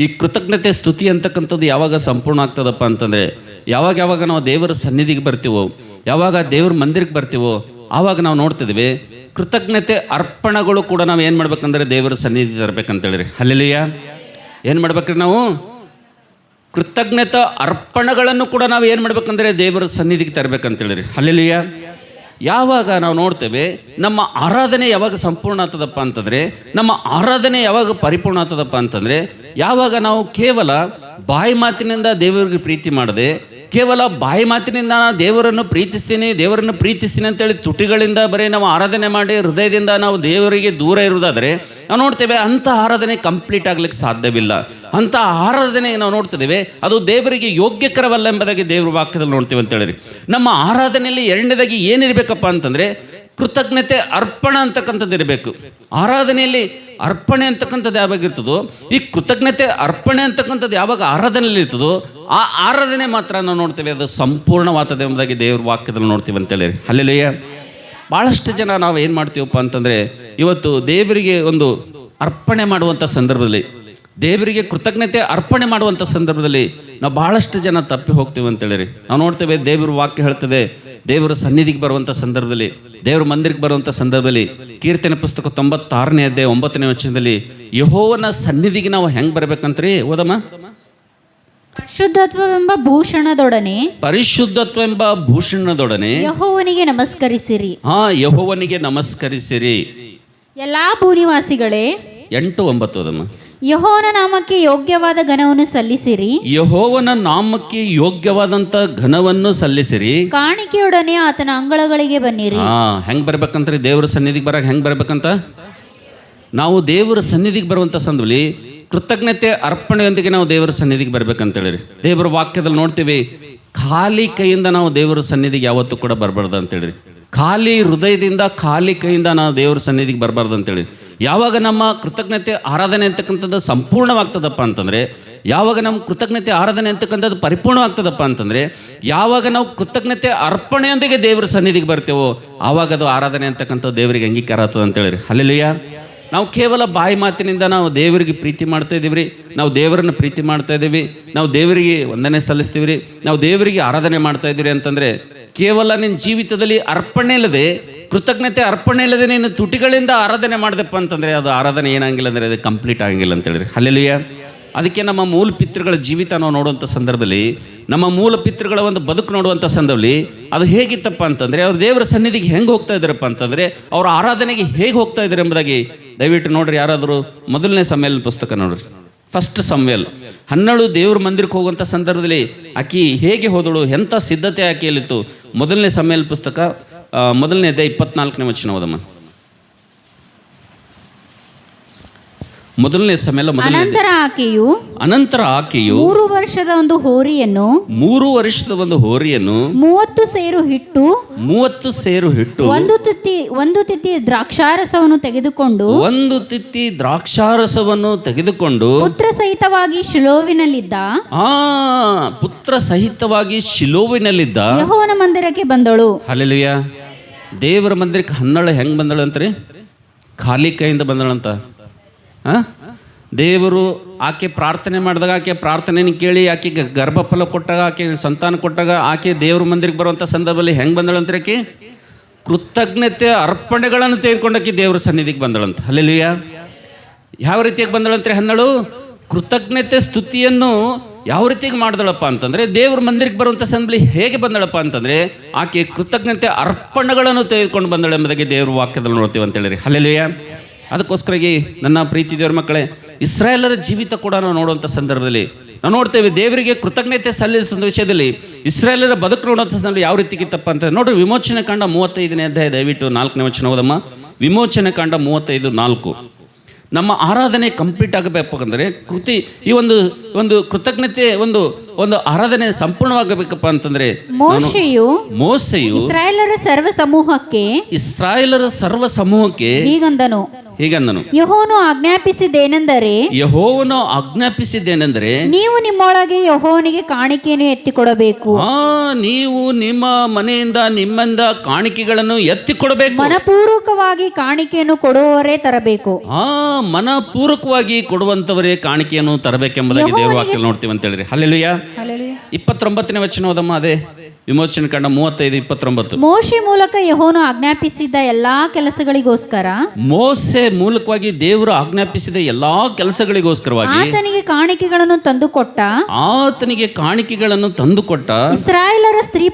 ಈ ಕೃತಜ್ಞತೆ ಸ್ತುತಿ ಅಂತಕ್ಕಂಥದ್ದು ಯಾವಾಗ ಸಂಪೂರ್ಣ ಆಗ್ತದಪ್ಪ ಅಂತಂದರೆ, ಯಾವಾಗ ನಾವು ದೇವರ ಸನ್ನಿಧಿಗೆ ಬರ್ತೀವೋ, ಯಾವಾಗ ದೇವ್ರ ಮಂದಿರಕ್ಕೆ ಬರ್ತೀವೋ ಆವಾಗ ನಾವು ನೋಡ್ತಿದ್ವಿ ಕೃತಜ್ಞತೆ ಅರ್ಪಣೆಗಳು ಕೂಡ ನಾವು ಏನು ಮಾಡ್ಬೇಕಂದ್ರೆ ದೇವರ ಸನ್ನಿಧಿ ತರಬೇಕಂತೇಳಿರಿ. ಹಲ್ಲೆಲೂಯಾ. ಏನು ಮಾಡ್ಬೇಕ್ರಿ? ನಾವು ಕೃತಜ್ಞತಾ ಅರ್ಪಣೆಗಳನ್ನು ಕೂಡ ನಾವು ಏನು ಮಾಡ್ಬೇಕಂದ್ರೆ ದೇವರ ಸನ್ನಿಧಿಗೆ ತರಬೇಕಂತೇಳಿರಿ. ಹಲ್ಲೆಲೂಯಾ. ಯಾವಾಗ ನಾವು ನೋಡ್ತೇವೆ ನಮ್ಮ ಆರಾಧನೆ ಯಾವಾಗ ಸಂಪೂರ್ಣ ಆಗ್ತದಪ್ಪ ಅಂತಂದರೆ, ನಮ್ಮ ಆರಾಧನೆ ಯಾವಾಗ ಪರಿಪೂರ್ಣ ಆಗ್ತದಪ್ಪ ಅಂತಂದರೆ, ಯಾವಾಗ ನಾವು ಕೇವಲ ಬಾಯಿ ಮಾತಿನಿಂದ ದೇವರಿಗೆ ಪ್ರೀತಿ ಮಾಡದೆ, ಕೇವಲ ಬಾಯಿ ಮಾತಿನಿಂದ ನಾನು ದೇವರನ್ನು ಪ್ರೀತಿಸ್ತೀನಿ ಅಂತೇಳಿ ತುಟಿಗಳಿಂದ ಬರೀ ನಾವು ಆರಾಧನೆ ಮಾಡಿ ಹೃದಯದಿಂದ ನಾವು ದೇವರಿಗೆ ದೂರ ಇರುವುದಾದರೆ ನಾವು ನೋಡ್ತೇವೆ ಅಂಥ ಆರಾಧನೆ ಕಂಪ್ಲೀಟ್ ಆಗ್ಲಿಕ್ಕೆ ಸಾಧ್ಯವಿಲ್ಲ. ಅಂಥ ಆರಾಧನೆ ನಾವು ನೋಡ್ತಿದ್ದೇವೆ ಅದು ದೇವರಿಗೆ ಯೋಗ್ಯಕರವಲ್ಲ ಎಂಬುದಾಗಿ ದೇವರ ವಾಕ್ಯದಲ್ಲಿ ನೋಡ್ತೀವಿ ಅಂತ ಹೇಳಿರಿ. ನಮ್ಮ ಆರಾಧನೆಯಲ್ಲಿ ಎರಡನೇದಾಗಿ ಏನಿರಬೇಕಪ್ಪ ಅಂತಂದರೆ ಕೃತಜ್ಞತೆ ಅರ್ಪಣೆ ಅಂತಕ್ಕಂಥದ್ದು ಇರಬೇಕು. ಆರಾಧನೆಯಲ್ಲಿ ಅರ್ಪಣೆ ಅಂತಕ್ಕಂಥದ್ದು ಯಾವಾಗ ಇರ್ತದೋ, ಈ ಕೃತಜ್ಞತೆ ಅರ್ಪಣೆ ಅಂತಕ್ಕಂಥದ್ದು ಯಾವಾಗ ಆರಾಧನೆಯಲ್ಲಿ ಇರ್ತದೋ ಆ ಆರಾಧನೆ ಮಾತ್ರ ನಾವು ನೋಡ್ತೇವೆ ಅದು ಸಂಪೂರ್ಣವಾಗ್ತದೆ ಎಂಬುದಾಗಿ ದೇವ್ರ ವಾಕ್ಯದಲ್ಲಿ ನೋಡ್ತೀವಿ ಅಂತೇಳಿ. ಹಲ್ಲೆಲೂಯಾ. ಭಾಳಷ್ಟು ಜನ ನಾವು ಏನು ಮಾಡ್ತೀವಪ್ಪ ಅಂತಂದರೆ ಇವತ್ತು ದೇವರಿಗೆ ಒಂದು ಅರ್ಪಣೆ ಮಾಡುವಂಥ ಸಂದರ್ಭದಲ್ಲಿ, ದೇವರಿಗೆ ಕೃತಜ್ಞತೆ ಅರ್ಪಣೆ ಮಾಡುವಂಥ ಸಂದರ್ಭದಲ್ಲಿ ನಾವು ಭಾಳಷ್ಟು ಜನ ತಪ್ಪಿ ಹೋಗ್ತೀವಿ ಅಂತೇಳಿರಿ. ನಾವು ನೋಡ್ತೇವೆ ದೇವ್ರ ವಾಕ್ಯ ಹೇಳ್ತದೆ, ದೇವರ ಸನ್ನಿಧಿಗೆ ಬರುವಂಥ ಸಂದರ್ಭದಲ್ಲಿ, ದೇವರ ಮಂದಿರಕ್ಕೆ ಬರುವಂಥ ಸಂದರ್ಭದಲ್ಲಿ ಕೀರ್ತನೆ ಪುಸ್ತಕ 96ನೇ ಅಧ್ಯಾಯ 9ನೇ ವಚನದಲ್ಲಿ ಯೆಹೋವನ ಸನ್ನಿಧಿಗೆ ನಾವು ಹೆಂಗೆ ಬರ್ಬೇಕಂತ್ರಿ? ಓದಮ್ಮ. ಪರಿಶುದ್ಧತ್ವ ಎಂಬ ಭೂಷಣದೊಡನೆ
ಯೆಹೋವನಿಗೆ ನಮಸ್ಕರಿಸಿರಿ.
ಯೆಹೋವನಿಗೆ ನಮಸ್ಕರಿಸಿರಿ.
ಎಲ್ಲಾ ಭೂನಿವಾಸಿಗಳೇ.
8-9 ಓದಮ್ಮ.
ಯೆಹೋವನ ನಾಮಕ್ಕೆ ಯೋಗ್ಯವಾದ ಘನವನ್ನು ಸಲ್ಲಿಸಿರಿ.
ಯೆಹೋವನ ನಾಮಕ್ಕೆ ಯೋಗ್ಯವಾದಂತ ಘನವನ್ನು ಸಲ್ಲಿಸಿರಿ.
ಕಾಣಿಕೆಯೊಡನೆ ಆತನ ಅಂಗಳಗಳಿಗೆ ಬನ್ನಿರಿ.
ಹೆಂಗ್ ಬರ್ಬೇಕಂತ್ರಿ? ದೇವರ ಸನ್ನಿಧಿಗೆ ಬರಕ್ ಹೆಂಗ್ ಬರ್ಬೇಕಂತ? ನಾವು ದೇವರ ಸನ್ನಿಧಿಗೆ ಬರುವಂತ ಸಂದರ್ಭದಲ್ಲಿ ಕೃತಜ್ಞತೆ ಅರ್ಪಣೆಯೊಂದಿಗೆ ನಾವು ದೇವರ ಸನ್ನಿಧಿಗೆ ಬರ್ಬೇಕಂತೇಳಿ ದೇವರ ವಾಕ್ಯದಲ್ಲಿ ನೋಡ್ತೀವಿ. ಖಾಲಿ ಕೈಯಿಂದ ನಾವು ದೇವರ ಸನ್ನಿಧಿಗೆ ಯಾವತ್ತೂ ಕೂಡ ಬರಬಾರ್ದು ಅಂತೇಳಿ. ಖಾಲಿ ಹೃದಯದಿಂದ ಖಾಲಿ ಕೈಯಿಂದ ನಾವು ದೇವರ ಸನ್ನಿಧಿಗೆ ಬರಬಾರ್ದು ಅಂತೇಳಿ. ಯಾವಾಗ ನಮ್ಮ ಕೃತಜ್ಞತೆ ಆರಾಧನೆ ಅಂತಕ್ಕಂಥದ್ದು ಸಂಪೂರ್ಣವಾಗ್ತದಪ್ಪ ಅಂತಂದರೆ, ಯಾವಾಗ ನಮ್ಮ ಕೃತಜ್ಞತೆ ಆರಾಧನೆ ಅಂತಕ್ಕಂಥದ್ದು ಪರಿಪೂರ್ಣವಾಗ್ತದಪ್ಪ ಅಂತಂದರೆ, ಯಾವಾಗ ನಾವು ಕೃತಜ್ಞತೆ ಅರ್ಪಣೆಯೊಂದಿಗೆ ದೇವರ ಸನ್ನಿಧಿಗೆ ಬರ್ತೇವೋ ಆವಾಗ ಅದು ಆರಾಧನೆ ಅಂತಕ್ಕಂಥದ್ದು ದೇವರಿಗೆ ಅಂಗೀಕಾರ ಆಗ್ತದೆ ಅಂತೇಳಿ. ಹಲ್ಲೆಲೂಯಾ. ನಾವು ಕೇವಲ ಬಾಯಿ ಮಾತಿನಿಂದ ನಾವು ದೇವರಿಗೆ ಪ್ರೀತಿ ಮಾಡ್ತಾ ಇದ್ದೀವಿ ರೀ, ನಾವು ದೇವರನ್ನು ಪ್ರೀತಿ ಮಾಡ್ತಾ ಇದ್ದೀವಿ, ನಾವು ದೇವರಿಗೆ ವಂದನೆ ಸಲ್ಲಿಸ್ತೀವಿ ರೀ, ನಾವು ದೇವರಿಗೆ ಆರಾಧನೆ ಮಾಡ್ತಾ ಇದ್ದೀರಿ ಅಂತಂದರೆ ಕೇವಲ ನಿನ್ನ ಜೀವಿತದಲ್ಲಿ ಅರ್ಪಣೆ ಇಲ್ಲದೆ, ಕೃತಜ್ಞತೆ ಅರ್ಪಣೆ ಇಲ್ಲದೆ ನೀನು ತುಟಿಗಳಿಂದ ಆರಾಧನೆ ಮಾಡಿದೆಪ್ಪ ಅಂತಂದರೆ ಅದು ಆರಾಧನೆ ಏನಾಗಿಲ್ಲ ಅಂದರೆ ಅದು ಕಂಪ್ಲೀಟ್ ಆಗಿಲ್ಲ ಅಂತೇಳಿ. ಹಲ್ಲೆಲೂಯಾ. ಅದಕ್ಕೆ ನಮ್ಮ ಮೂಲ ಪಿತೃಗಳ ಜೀವಿತ ನಾವು ನೋಡುವಂಥ ಸಂದರ್ಭದಲ್ಲಿ, ನಮ್ಮ ಮೂಲ ಪಿತೃಗಳ ಒಂದು ಬದುಕು ನೋಡುವಂಥ ಸಂದರ್ಭದಲ್ಲಿ ಅದು ಹೇಗಿತ್ತಪ್ಪ ಅಂತಂದರೆ, ಅವ್ರು ದೇವರ ಸನ್ನಿಧಿಗೆ ಹೆಂಗೆ ಹೋಗ್ತಾ ಇದ್ದಾರಪ್ಪ ಅಂತಂದರೆ, ಅವ್ರ ಆರಾಧನೆಗೆ ಹೇಗೆ ಹೋಗ್ತಾ ಇದ್ದಾರೆ ಎಂಬುದಾಗಿ ದಯವಿಟ್ಟು ನೋಡ್ರಿ. ಯಾರಾದರೂ ಮೊದಲನೇ ಸಮಯಲ್ ಪುಸ್ತಕ ನೋಡ್ರಿ, ಫಸ್ಟ್ ಸಮಯಲ್ 12 ದೇವ್ರ ಮಂದಿರಕ್ಕೆ ಹೋಗುವಂಥ ಸಂದರ್ಭದಲ್ಲಿ ಆಕಿ ಹೇಗೆ ಹೋದಳು, ಎಂಥ ಸಿದ್ಧತೆ ಆಕೆಯಲ್ಲಿತ್ತು. ಮೊದಲನೇ ಸಮಯಲ್ ಪುಸ್ತಕ 1ನೇ ಅಧ್ಯಾಯ 24ನೇ ವಚನ ಓದಮ್ಮ. ಮೊದಲನೇ ಸಮಯ.
ಅನಂತರ ಆಕೆಯು 3 ವರ್ಷದ ಒಂದು ಹೋರಿಯನ್ನು 30 ಸೇರು ಹಿಟ್ಟು 1 ತಿತ್ತಿ ದ್ರಾಕ್ಷಾರಸವನ್ನು ತೆಗೆದುಕೊಂಡು ಪುತ್ರ ಸಹಿತವಾಗಿ ಶಿಲೋವಿನಲ್ಲಿದ್ದ ಯೆಹೋವನ ಮಂದಿರಕ್ಕೆ ಬಂದಳು.
ಹಲ್ಲೆಲೂಯಾ. ದೇವರ ಮಂದಿರಕ್ಕೆ 12 ಹೆಂಗ್ ಬಂದಳಂತ್ರಿ? ಖಾಲಿ ಕೈಯಿಂದ ಬಂದಳಂತ. ದೇವರು ಆಕೆ ಪ್ರಾರ್ಥನೆ ಮಾಡಿದಾಗ, ಆಕೆ ಪ್ರಾರ್ಥನೆಯನ್ನು ಕೇಳಿ ಆಕೆಗೆ ಗರ್ಭಫಲ ಕೊಟ್ಟಾಗ, ಆಕೆ ಸಂತಾನ ಕೊಟ್ಟಾಗ, ಆಕೆ ದೇವ್ರ ಮಂದಿರಕ್ಕೆ ಬರುವಂಥ ಸಂದರ್ಭದಲ್ಲಿ ಹೆಂಗೆ ಬಂದಳಂತ? ಆಕೆ ಕೃತಜ್ಞತೆ ಅರ್ಪಣೆಗಳನ್ನು ತೆಗೆದುಕೊಂಡಾಕಿ ದೇವ್ರ ಸನ್ನಿಧಿಗೆ ಬಂದಳಂತ. ಹಲ್ಲೆಲೂಯಾ. ಯಾವ ರೀತಿಯಾಗಿ ಬಂದಳಂತ್ರಿ? 12 ಕೃತಜ್ಞತೆ ಸ್ತುತಿಯನ್ನು ಯಾವ ರೀತಿಯಾಗಿ ಮಾಡಿದಳಪ್ಪ ಅಂತಂದರೆ, ದೇವ್ರ ಮಂದಿರಕ್ಕೆ ಬರುವಂಥ ಸಂದರ್ಭದಲ್ಲಿ ಹೇಗೆ ಬಂದಳಪ್ಪ ಅಂತಂದರೆ ಆಕೆ ಕೃತಜ್ಞತೆ ಅರ್ಪಣೆಗಳನ್ನು ತೆಗೆದುಕೊಂಡು ಬಂದಳು ಎಂಬುದಾಗಿ ದೇವ್ರ ವಾಕ್ಯದಲ್ಲಿ ನೋಡ್ತೀವಿ ಅಂತೇಳಿ. ಹಲ್ಲೆಲೂಯಾ. ಅದಕ್ಕೋಸ್ಕರಾಗಿ ನನ್ನ ಪ್ರೀತಿ ದೇವರ ಮಕ್ಕಳೇ, ಇಸ್ರಾಯೇಲರ ಜೀವಿತ ಕೂಡ ನಾವು ನೋಡುವಂಥ ಸಂದರ್ಭದಲ್ಲಿ ನಾವು ನೋಡ್ತೇವೆ, ದೇವರಿಗೆ ಕೃತಜ್ಞತೆ ಸಲ್ಲಿಸುವ ವಿಷಯದಲ್ಲಿ ಇಸ್ರಾಯೇಲರ ಬದುಕು ನೋಡುವಂಥ ಸಂದರ್ಭದಲ್ಲಿ ಯಾವ ರೀತಿಗಿತ್ತಪ್ಪ ಅಂತ ನೋಡ್ರಿ. ವಿಮೋಚನೆ ಕಾಂಡ 35ನೇ ಅಧ್ಯಾಯ ದಯವಿಟ್ಟು 4ನೇ ವಚನ ಓದಮ್ಮ. ವಿಮೋಚನೆ ಕಾಂಡ 35:4. ನಮ್ಮ ಆರಾಧನೆ ಕಂಪ್ಲೀಟ್ ಆಗಬೇಕಂದ್ರೆ ಈ ಒಂದು ಕೃತಜ್ಞತೆ ಒಂದು ಆರಾಧನೆ ಸಂಪೂರ್ಣವಾಗಬೇಕಪ್ಪ ಅಂತಂದ್ರೆ ಮೋಶೆಯು ಇಸ್ರಾಯೇಲರ ಸರ್ವ ಸಮೂಹಕ್ಕೆ ಹೀಗಂದನು, ಯೆಹೋವನು ಆಜ್ಞಾಪಿಸಿದ್ದೇನೆಂದರೆ ನೀವು ನಿಮ್ಮೊಳಗೆ ಯೆಹೋವನಿಗೆ ಕಾಣಿಕೆಯನ್ನು ಎತ್ತಿಕೊಡಬೇಕು. ನೀವು ನಿಮ್ಮ ನಿಮ್ಮಿಂದ ಕಾಣಿಕೆಗಳನ್ನು ಎತ್ತಿಕೊಡಬೇಕು. ಮನಪೂರ್ವಕವಾಗಿ ಕಾಣಿಕೆಯನ್ನು ಕೊಡುವವರೇ ತರಬೇಕು. ಮನಪೂರ್ವಕವಾಗಿ ಕೊಡುವಂತವರೇ ಕಾಣಿಕೆಯನ್ನು ತರಬೇಕೆಂಬುದಾಗಿ ದೇವರ ವಾಕ್ಯದಲ್ಲಿ ನೋಡ್ತೀವಿ ಅಂತ ಹೇಳಿರಿ. ಹಲ್ಲೆಲೂಯಾ. 29ನೇ ವಚನ ಓದಮ್ಮ. ಅದೇ ವಿಮೋಚನೆ ಕಾಂಡ 35:29. ಮೋಶೆ ಮೂಲಕ ಯೆಹೋವನು ಆಜ್ಞಾಪಿಸಿದ ಎಲ್ಲಾ ಕೆಲಸಗಳಿಗೋಸ್ಕರ, ಮೋಶೆ ಮೂಲಕವಾಗಿ ದೇವರು ಆಜ್ಞಾಪಿಸಿದ ಎಲ್ಲಾ ಕೆಲಸಗಳಿಗೋಸ್ಕರವಾಗಿ ಆತನಿಗೆ ಕಾಣಿಕೆಗಳನ್ನು ತಂದುಕೊಟ್ಟ ಇಸ್ರಾಯೇಲರ ಸ್ತ್ರೀ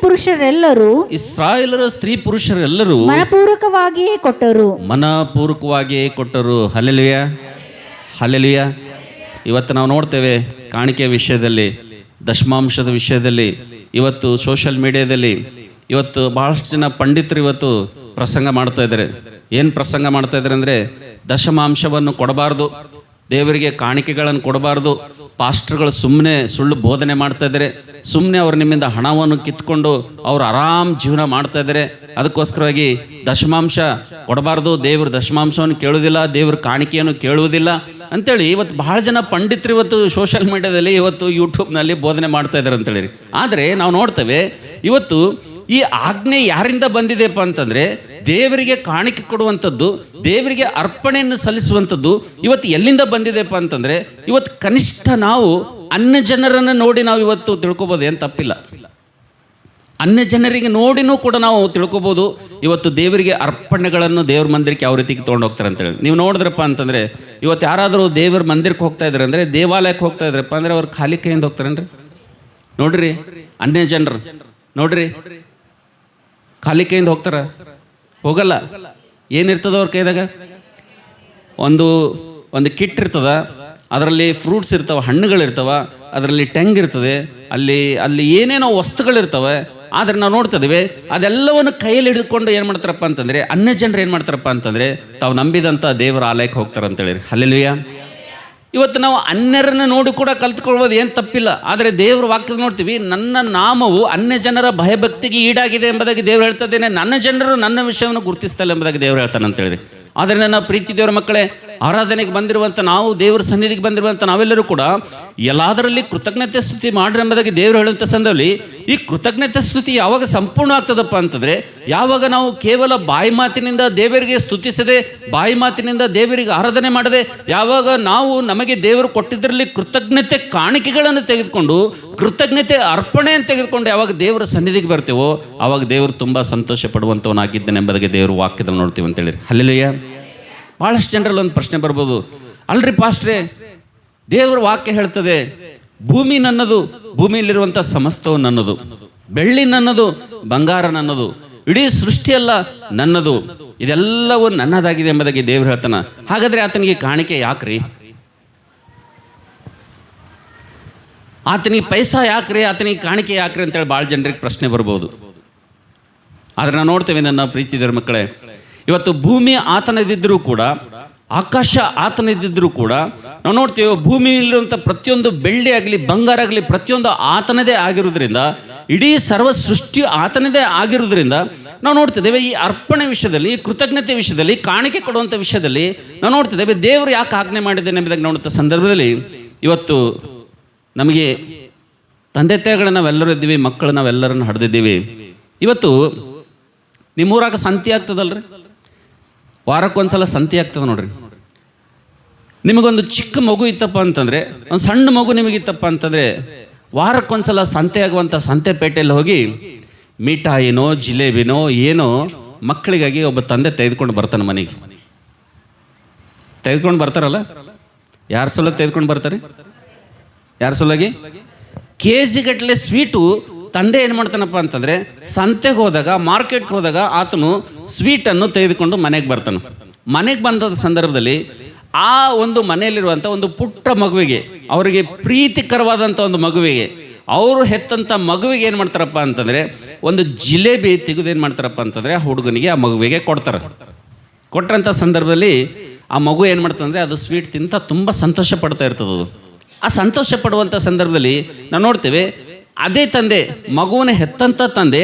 ಪುರುಷರೆಲ್ಲರೂ ಮನಪೂರ್ವಕವಾಗಿಯೇ ಕೊಟ್ಟರು. ಹಲ್ಲೆಲೂಯಾ. ಹಲ್ಲೆಲೂಯಾ. ಇವತ್ತು ನಾವು ನೋಡ್ತೇವೆ ಕಾಣಿಕೆ ವಿಷಯದಲ್ಲಿ ದಶಮಾಂಶದ ವಿಷಯದಲ್ಲಿ ಇವತ್ತು ಸೋಷಿಯಲ್ ಮೀಡಿಯಾದಲ್ಲಿ ಇವತ್ತು ಭಾಳಷ್ಟು ಜನ ಪಂಡಿತರು ಇವತ್ತು ಪ್ರಸಂಗ ಮಾಡ್ತಾ ಇದ್ದಾರೆ. ಏನು ಪ್ರಸಂಗ ಮಾಡ್ತಾ ಇದ್ದಾರೆ ಅಂದರೆ, ದಶಮಾಂಶವನ್ನು ಕೊಡಬಾರ್ದು, ದೇವರಿಗೆ ಕಾಣಿಕೆಗಳನ್ನು ಕೊಡಬಾರ್ದು, ಪಾಸ್ಟರ್ಗಳು ಸುಮ್ಮನೆ ಸುಳ್ಳು ಬೋಧನೆ ಮಾಡ್ತಾ ಇದ್ದಾರೆ, ಸುಮ್ಮನೆ ಅವ್ರು ನಿಮ್ಮಿಂದ ಹಣವನ್ನು ಕಿತ್ಕೊಂಡು ಅವ್ರು ಆರಾಮ್ ಜೀವನ ಮಾಡ್ತಾ ಇದ್ದಾರೆ, ಅದಕ್ಕೋಸ್ಕರವಾಗಿ ದಶಮಾಂಶ ಕೊಡಬಾರ್ದು, ದೇವರು ದಶಮಾಂಶವನ್ನು ಕೇಳುವುದಿಲ್ಲ, ದೇವ್ರ ಕಾಣಿಕೆಯನ್ನು ಕೇಳುವುದಿಲ್ಲ ಅಂತೇಳಿ ಇವತ್ತು ಬಹಳ ಜನ ಪಂಡಿತರು ಇವತ್ತು ಸೋಷಿಯಲ್ ಮೀಡಿಯಾದಲ್ಲಿ ಇವತ್ತು ಯೂಟ್ಯೂಬ್ನಲ್ಲಿ ಬೋಧನೆ ಮಾಡ್ತಾ ಇದ್ದಾರೆ ಅಂತೇಳಿ. ಆದರೆ ನಾವು ನೋಡ್ತೇವೆ ಇವತ್ತು ಈ ಆಜ್ಞೆ ಯಾರಿಂದ ಬಂದಿದೆಪ್ಪ ಅಂತಂದರೆ, ದೇವರಿಗೆ ಕಾಣಿಕೆ ಕೊಡುವಂಥದ್ದು, ದೇವರಿಗೆ ಅರ್ಪಣೆಯನ್ನು ಸಲ್ಲಿಸುವಂಥದ್ದು ಇವತ್ತು ಎಲ್ಲಿಂದ ಬಂದಿದೆಪ್ಪ ಅಂತಂದರೆ, ಇವತ್ತು ಕನಿಷ್ಠ ನಾವು ಅನ್ಯ ಜನರನ್ನು ನೋಡಿ ನಾವು ಇವತ್ತು ತಿಳ್ಕೊಬೋದು, ಏನು ತಪ್ಪಿಲ್ಲ. ಅನ್ಯ ಜನರಿಗೆ ನೋಡಿನೂ ಕೂಡ ನಾವು ತಿಳ್ಕೊಬೋದು ಇವತ್ತು ದೇವರಿಗೆ ಅರ್ಪಣೆಗಳನ್ನು ದೇವ್ರ ಮಂದಿರಕ್ಕೆ ಯಾವ ರೀತಿಗೆ ತೊಗೊಂಡು ಹೋಗ್ತಾರೆ ಅಂತೇಳಿ. ನೀವು ನೋಡಿದ್ರಪ್ಪ ಅಂತಂದರೆ, ಇವತ್ತು ಯಾರಾದರೂ ದೇವ್ರ ಮಂದಿರಕ್ಕೆ ಹೋಗ್ತಾ ಇದ್ದಾರೆ ಅಂದರೆ, ದೇವಾಲಯಕ್ಕೆ ಹೋಗ್ತಾ ಇದ್ರಪ್ಪ ಅಂದರೆ ಅವ್ರು ಖಾಲಿ ಕೈಯಿಂದ ಹೋಗ್ತಾರೇನ್ರಿ? ನೋಡ್ರಿ, ಅನ್ಯ ಜನರು ನೋಡ್ರಿ ಖಾಲಿ ಕೈಯಿಂದ ಹೋಗ್ತಾರ? ಹೋಗಲ್ಲ. ಏನಿರ್ತದ ಅವ್ರ ಕೈದಾಗ? ಒಂದು ಕಿಟ್ ಇರ್ತದ, ಅದರಲ್ಲಿ ಫ್ರೂಟ್ಸ್ ಇರ್ತಾವೆ, ಹಣ್ಣುಗಳಿರ್ತಾವ, ಅದರಲ್ಲಿ ಟೆಂಗ್ ಇರ್ತದೆ, ಅಲ್ಲಿ ಏನೇನೋ ವಸ್ತುಗಳಿರ್ತವೆ. ಆದರೆ ನಾವು ನೋಡ್ತಿದ್ದೀವಿ ಅದೆಲ್ಲವನ್ನು ಕೈಯಲ್ಲಿ ಹಿಡ್ಕೊಂಡು ಏನು ಮಾಡ್ತಾರಪ್ಪ ಅಂತಂದರೆ, ಅನ್ಯ ಜನರು ಏನು ಮಾಡ್ತಾರಪ್ಪ ಅಂತಂದರೆ, ತಾವು ನಂಬಿದಂಥ ದೇವರ ಆಲಯಕ್ಕೆ ಹೋಗ್ತಾರೆ ಅಂತೇಳಿ. ಹಲ್ಲೆಲೂಯಾ. ಇವತ್ತು ನಾವು ಅನ್ಯರನ್ನು ನೋಡಿ ಕೂಡ ಕಲ್ತ್ಕೊಳ್ಬೋದು, ಏನು ತಪ್ಪಿಲ್ಲ. ಆದರೆ ದೇವ್ರ ವಾಕ್ಯದ ನೋಡ್ತೀವಿ, ನನ್ನ ನಾಮವು ಅನ್ಯ ಜನರ ಭಯಭಕ್ತಿಗೆ ಈಡಾಗಿದೆ ಎಂಬುದಾಗಿ ದೇವ್ರು ಹೇಳ್ತಿದ್ದೇನೆ, ನನ್ನ ಜನರು ನನ್ನ ವಿಷಯವನ್ನು ಗುರುತಿಸ್ತಲ್ಲ ಎಂಬುದಾಗಿ ದೇವ್ರು ಹೇಳ್ತಾನೆ ಅಂತೇಳಿ. ಆದರೆ ನನ್ನ ಪ್ರೀತಿ ದೇವರ ಮಕ್ಕಳೇ, ಆರಾಧನೆಗೆ ಬಂದಿರುವಂಥ ನಾವು, ದೇವರ ಸನ್ನಿಧಿಗೆ ಬಂದಿರುವಂಥ ನಾವೆಲ್ಲರೂ ಕೂಡ ಎಲ್ಲದರಲ್ಲಿ ಕೃತಜ್ಞತೆ ಸ್ತುತಿ ಮಾಡ್ರಿ ಎಂಬುದಾಗಿ ದೇವರು ಹೇಳುವಂಥ ಸಂದರ್ಭದಲ್ಲಿ, ಈ ಕೃತಜ್ಞತೆ ಸ್ತುತಿ ಯಾವಾಗ ಸಂಪೂರ್ಣ ಆಗ್ತದಪ್ಪ ಅಂತಂದರೆ, ಯಾವಾಗ ನಾವು ಕೇವಲ ಬಾಯಿ ಮಾತಿನಿಂದ ದೇವರಿಗೆ ಸ್ತುತಿಸದೆ, ಬಾಯಿ ಮಾತಿನಿಂದ ದೇವರಿಗೆ ಆರಾಧನೆ ಮಾಡದೆ, ಯಾವಾಗ ನಾವು ನಮಗೆ ದೇವರು ಕೊಟ್ಟಿದ್ದರಲ್ಲಿ ಕೃತಜ್ಞತೆ ಕಾಣಿಕೆಗಳನ್ನು ತೆಗೆದುಕೊಂಡು, ಕೃತಜ್ಞತೆ ಅರ್ಪಣೆಯನ್ನು ತೆಗೆದುಕೊಂಡು ಯಾವಾಗ ದೇವರ ಸನ್ನಿಧಿಗೆ ಬರ್ತೇವೋ, ಆವಾಗ ದೇವರು ತುಂಬ ಸಂತೋಷ ಪಡುವಂಥವನಾಗಿದ್ದಾನೆ ಎಂಬುದಾಗಿ ದೇವರು ವಾಕ್ಯದಲ್ಲಿ ನೋಡ್ತೀವಿ ಅಂತೇಳಿ. ಹಲ್ಲೆಲೂಯಾ. ಭಾಳಷ್ಟು ಜನರಲ್ಲಿ ಒಂದು ಪ್ರಶ್ನೆ ಬರ್ಬೋದು, ಅಲ್ರಿ ಪಾಸ್ಟ್ರೇ, ದೇವರ ವಾಕ್ಯ ಹೇಳ್ತದೆ ಭೂಮಿ ನನ್ನದು, ಭೂಮಿಯಲ್ಲಿರುವಂಥ ಸಮಸ್ತವು ನನ್ನದು, ಬೆಳ್ಳಿ ನನ್ನದು, ಬಂಗಾರ ನನ್ನದು, ಇಡೀ ಸೃಷ್ಟಿಯೆಲ್ಲ ನನ್ನದು, ಇದೆಲ್ಲವೂ ನನ್ನದಾಗಿದೆ ಎಂಬುದಾಗಿ ದೇವರು ಹೇಳ್ತಾನೆ. ಹಾಗಾದರೆ ಆತನಿಗೆ ಕಾಣಿಕೆ ಯಾಕ್ರಿ? ಆತನಿಗೆ ಪೈಸಾ ಯಾಕ್ರಿ? ಆತನಿಗೆ ಕಾಣಿಕೆ ಯಾಕ್ರಿ ಅಂತೇಳಿ ಭಾಳ ಜನರಿಗೆ ಪ್ರಶ್ನೆ ಬರ್ಬೋದು. ಆದರೆ ನಾವು ನೋಡ್ತೇವೆ ನನ್ನ ಪ್ರೀತಿದರ ಮಕ್ಕಳೇ, ಇವತ್ತು ಭೂಮಿ ಆತನದಿದ್ದರೂ ಕೂಡ, ಆಕಾಶ ಆತನದಿದ್ದರೂ ಕೂಡ ನಾವು ನೋಡ್ತೇವೆ ಭೂಮಿಯಲ್ಲಿರುವಂಥ ಪ್ರತಿಯೊಂದು ಬೆಳ್ಳಿ ಆಗಲಿ ಬಂಗಾರ ಆಗಲಿ ಪ್ರತಿಯೊಂದು ಆತನದೇ ಆಗಿರೋದ್ರಿಂದ, ಇಡೀ ಸರ್ವ ಸೃಷ್ಟಿ ಆತನದೇ ಆಗಿರೋದ್ರಿಂದ ನಾವು ನೋಡ್ತಿದ್ದೇವೆ ಈ ಅರ್ಪಣೆ ವಿಷಯದಲ್ಲಿ, ಕೃತಜ್ಞತೆ ವಿಷಯದಲ್ಲಿ, ಕಾಣಿಕೆ ಕೊಡುವಂಥ ವಿಷಯದಲ್ಲಿ ನಾವು ನೋಡ್ತಿದ್ದೇವೆ ದೇವರು ಯಾಕೆ ಆಜ್ಞೆ ಮಾಡಿದ್ದೇನೆ ಎಂಬುದಾಗಿ ನೋಡುವಂಥ ಸಂದರ್ಭದಲ್ಲಿ, ಇವತ್ತು ನಮಗೆ ತಂದೆ ತಾಯಿಗಳು ನಾವೆಲ್ಲರೂ ಇದ್ದೀವಿ, ಮಕ್ಕಳು ನಾವೆಲ್ಲರನ್ನು ಹಡ್ದಿದ್ದೀವಿ. ಇವತ್ತು ನಿಮ್ಮೂರಾಗ ಸಂತಿ ಆಗ್ತದಲ್ರಿ, ವಾರಕ್ಕೊಂದ್ಸಲ ಸಂತಿ ಆಗ್ತದೆ ನೋಡ್ರಿ. ನಿಮಗೊಂದು ಚಿಕ್ಕ ಮಗು ಇತ್ತಪ್ಪ ಅಂತಂದರೆ, ಒಂದು ಸಣ್ಣ ಮಗು ನಿಮಗಿತ್ತಪ್ಪ ಅಂತಂದರೆ, ವಾರಕ್ಕೊಂದ್ಸಲ ಸಂತೆ ಆಗುವಂಥ ಸಂತೆಪೇಟೆಯಲ್ಲಿ ಹೋಗಿ ಮಿಠಾಯಿನೋ ಜಿಲೇಬಿನೋ ಏನೋ ಮಕ್ಕಳಿಗಾಗಿ ಒಬ್ಬ ತಂದೆ ತೆಗೆದುಕೊಂಡು ಬರ್ತಾನೆ ಮನೆಗೆ. ತೆಗೆದುಕೊಂಡು ಬರ್ತಾರಲ್ಲ, ಯಾರ ಸಲ ತೆಗೆದುಕೊಂಡು ಬರ್ತಾರೆ? ಯಾರ ಸಲುವಾಗಿ? KG ಗಟ್ಟಲೆ ಸ್ವೀಟು ತಂದೆ ಏನು ಮಾಡ್ತಾನಪ್ಪ ಅಂತಂದರೆ, ಸಂತೆಗೆ ಹೋದಾಗ, ಮಾರ್ಕೆಟ್ಗೆ ಹೋದಾಗ ಆತನು ಸ್ವೀಟನ್ನು ತೆಗೆದುಕೊಂಡು ಮನೆಗೆ ಬರ್ತಾನೆ. ಮನೆಗೆ ಬಂದ ಸಂದರ್ಭದಲ್ಲಿ ಆ ಒಂದು ಮನೆಯಲ್ಲಿರುವಂಥ ಒಂದು ಪುಟ್ಟ ಮಗುವಿಗೆ, ಅವರಿಗೆ ಪ್ರೀತಿಕರವಾದಂಥ ಒಂದು ಮಗುವಿಗೆ, ಅವರು ಹೆತ್ತಂಥ ಮಗುವಿಗೆ ಏನು ಮಾಡ್ತಾರಪ್ಪ ಅಂತಂದರೆ, ಒಂದು ಜಿಲೇಬಿ ತೆಗೆದು ಏನು ಮಾಡ್ತಾರಪ್ಪ ಅಂತಂದರೆ ಆ ಹುಡುಗನಿಗೆ, ಆ ಮಗುವಿಗೆ ಕೊಡ್ತಾರೆ. ಕೊಟ್ಟಂಥ ಸಂದರ್ಭದಲ್ಲಿ ಆ ಮಗು ಏನು ಮಾಡ್ತಂದರೆ, ಅದು ಸ್ವೀಟ್ ತಿಂತ ತುಂಬ ಸಂತೋಷ ಪಡ್ತಾ ಇರ್ತದೆ. ಆ ಸಂತೋಷ ಪಡುವಂಥ ಸಂದರ್ಭದಲ್ಲಿ ನಾವು ನೋಡ್ತೇವೆ, ಅದೇ ತಂದೆ, ಮಗುವನ್ನ ಹೆತ್ತಂಥ ತಂದೆ,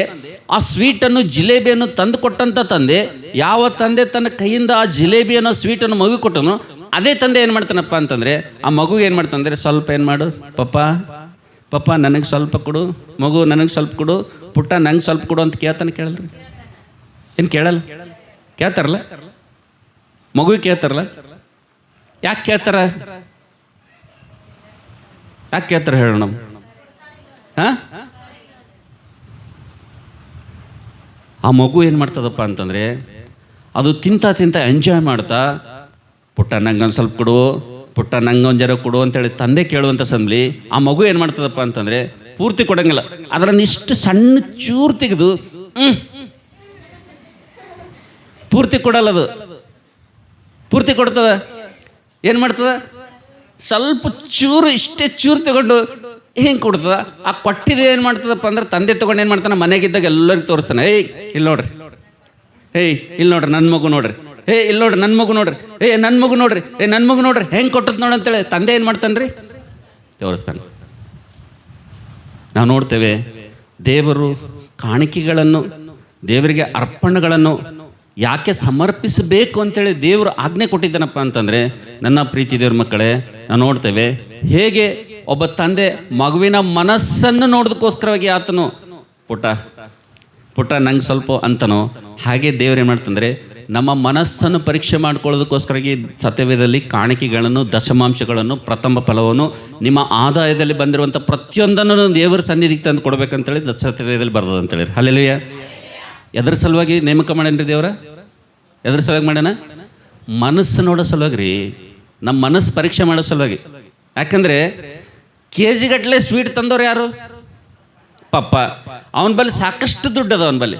ಆ ಸ್ವೀಟನ್ನು ಜಿಲೇಬಿಯನ್ನು ತಂದು ಕೊಟ್ಟಂಥ ತಂದೆ, ಯಾವ ತಂದೆ ತನ್ನ ಕೈಯಿಂದ ಆ ಜಿಲೇಬಿಯನ್ನು ಸ್ವೀಟನ್ನು ಮಗು ಕೊಟ್ಟನು, ಅದೇ ತಂದೆ ಏನು ಮಾಡ್ತಾನಪ್ಪ ಅಂತಂದರೆ ಆ ಮಗು ಏನು ಮಾಡ್ತಾನಂದರೆ, ಸ್ವಲ್ಪ ಏನು ಮಾಡು ಪಪ್ಪ ನನಗೆ ಸ್ವಲ್ಪ ಕೊಡು, ಮಗು ನನಗೆ ಸ್ವಲ್ಪ ಕೊಡು, ಪುಟ್ಟ ನಂಗೆ ಸ್ವಲ್ಪ ಕೊಡು ಅಂತ ಕೇಳ್ತಾನೆ. ಕೇಳಲ್ರಿ? ಏನು ಕೇಳಲ್ಲ? ಕೇಳ್ತಾರಲ್ಲ, ಮಗು ಕೇಳ್ತಾರಲ್ಲ. ಯಾಕೆ ಕೇಳ್ತಾರ? ಯಾಕೆ ಕೇಳ್ತಾರೆ ಹೇಳೋಣ? ಆ ಮಗು ಏನು ಮಾಡ್ತದಪ್ಪ ಅಂತಂದರೆ, ಅದು ತಿಂತ ಎಂಜಾಯ್ ಮಾಡ್ತಾ, ಪುಟ್ಟ ನಂಗೆ ಒಂದು ಸ್ವಲ್ಪ ಕೊಡು, ಪುಟ್ಟ ನಂಗೆ ಒಂದು ಜರ ಕೊಡು ಅಂತೇಳಿ ತಂದೆ ಕೇಳುವಂಥ ಸಂದ್ಲಿ ಆ ಮಗು ಏನು ಮಾಡ್ತದಪ್ಪ ಅಂತಂದರೆ ಪೂರ್ತಿ ಕೊಡಂಗಿಲ್ಲ, ಅದರನ್ನು ಇಷ್ಟು ಸಣ್ಣ ಚೂರು ತೆಗೆದು ಪೂರ್ತಿ ಕೊಡಲ್ಲ. ಅದು ಪೂರ್ತಿ ಕೊಡ್ತದ, ಏನು ಮಾಡ್ತದ, ಸ್ವಲ್ಪ ಚೂರು, ಇಷ್ಟೇ ಚೂರು ತಗೊಂಡು ಹೆಂಗೆ ಕೊಡ್ತದ? ಆ ಕೊಟ್ಟಿದ್ದು ಏನು ಮಾಡ್ತದಪ್ಪ ಅಂದ್ರೆ ತಂದೆ ತೊಗೊಂಡು ಏನು ಮಾಡ್ತಾನೆ, ಮನೆಗಿದ್ದಾಗ ಎಲ್ಲರಿಗೂ ತೋರಿಸ್ತಾನೆ. ಇಲ್ಲಿ ನೋಡ್ರಿ, ಇಲ್ಲಿ ನೋಡ್ರಿ ನನ್ನ ಮಗು ನೋಡ್ರಿ, ಇಲ್ಲಿ ನೋಡ್ರಿ ನನ್ನ ಮಗು ನೋಡ್ರಿ, ನನ್ನ ಮಗು ನೋಡ್ರಿ, ನನ್ನ ಮಗು ನೋಡ್ರಿ ಹೆಂಗೆ ಕೊಟ್ಟದ್ ನೋಡಿ ಅಂತೇಳಿ ತಂದೆ ಏನು ಮಾಡ್ತಾನೆ ರೀ, ತೋರಿಸ್ತಾನೆ. ನಾವು ನೋಡ್ತೇವೆ ದೇವರು ಕಾಣಿಕೆಗಳನ್ನು, ದೇವರಿಗೆ ಅರ್ಪಣೆಗಳನ್ನು ಯಾಕೆ ಸಮರ್ಪಿಸಬೇಕು ಅಂತೇಳಿ ದೇವರು ಆಜ್ಞೆ ಕೊಟ್ಟಿದ್ದಾನಪ್ಪ ಅಂತಂದರೆ, ನನ್ನ ಪ್ರೀತಿ ದೇವ್ರ ಮಕ್ಕಳೇ, ನಾವು ನೋಡ್ತೇವೆ ಹೇಗೆ ಒಬ್ಬ ತಂದೆ ಮಗುವಿನ ಮನಸ್ಸನ್ನು ನೋಡೋದಕ್ಕೋಸ್ಕರವಾಗಿ ಆತನು ಪುಟ್ಟ ನಂಗೆ ಸ್ವಲ್ಪ ಅಂತನೋ, ಹಾಗೆ ದೇವ್ರು ಏನು ಮಾಡ್ತಂದರೆ ನಮ್ಮ ಮನಸ್ಸನ್ನು ಪರೀಕ್ಷೆ ಮಾಡ್ಕೊಳ್ಳೋದಕ್ಕೋಸ್ಕರವಾಗಿ ಸತ್ಯವೇದದಲ್ಲಿ ಕಾಣಿಕೆಗಳನ್ನು, ದಶಮಾಂಶಗಳನ್ನು, ಪ್ರಥಮ ಫಲವನ್ನು, ನಿಮ್ಮ ಆದಾಯದಲ್ಲಿ ಬಂದಿರುವಂಥ ಪ್ರತಿಯೊಂದನ್ನು ದೇವರ ಸನ್ನಿಧಿಗೆ ತಂದು ಕೊಡ್ಬೇಕಂತೇಳಿ ಸತ್ಯವೇದದಲ್ಲಿ ಬರ್ತದೆ ಅಂತೇಳಿ. ಹಲ್ಲೆಲೂಯಾ. ಎದ್ರ ಸಲುವಾಗಿ ನೇಮಕ ಮಾಡ್ಯಾನ್ರಿ ದೇವರ? ಎದ್ರ ಸಲುವಾಗಿ ಮಾಡ್ಯಾನ? ಮನಸ್ಸು ನೋಡೋ ಸಲುವಾಗಿ ರೀ, ನಮ್ಮ ಮನಸ್ಸು ಪರೀಕ್ಷೆ ಮಾಡೋ ಸಲುವಾಗಿ. ಯಾಕಂದರೆ KG ಗಟ್ಟಲೆ ಸ್ವೀಟ್ ತಂದವ್ರು ಯಾರು? ಪಪ್ಪ. ಅವನ ಬಳಿ ಸಾಕಷ್ಟು ದುಡ್ಡು ಅದ, ಅವನ ಬಳಿ.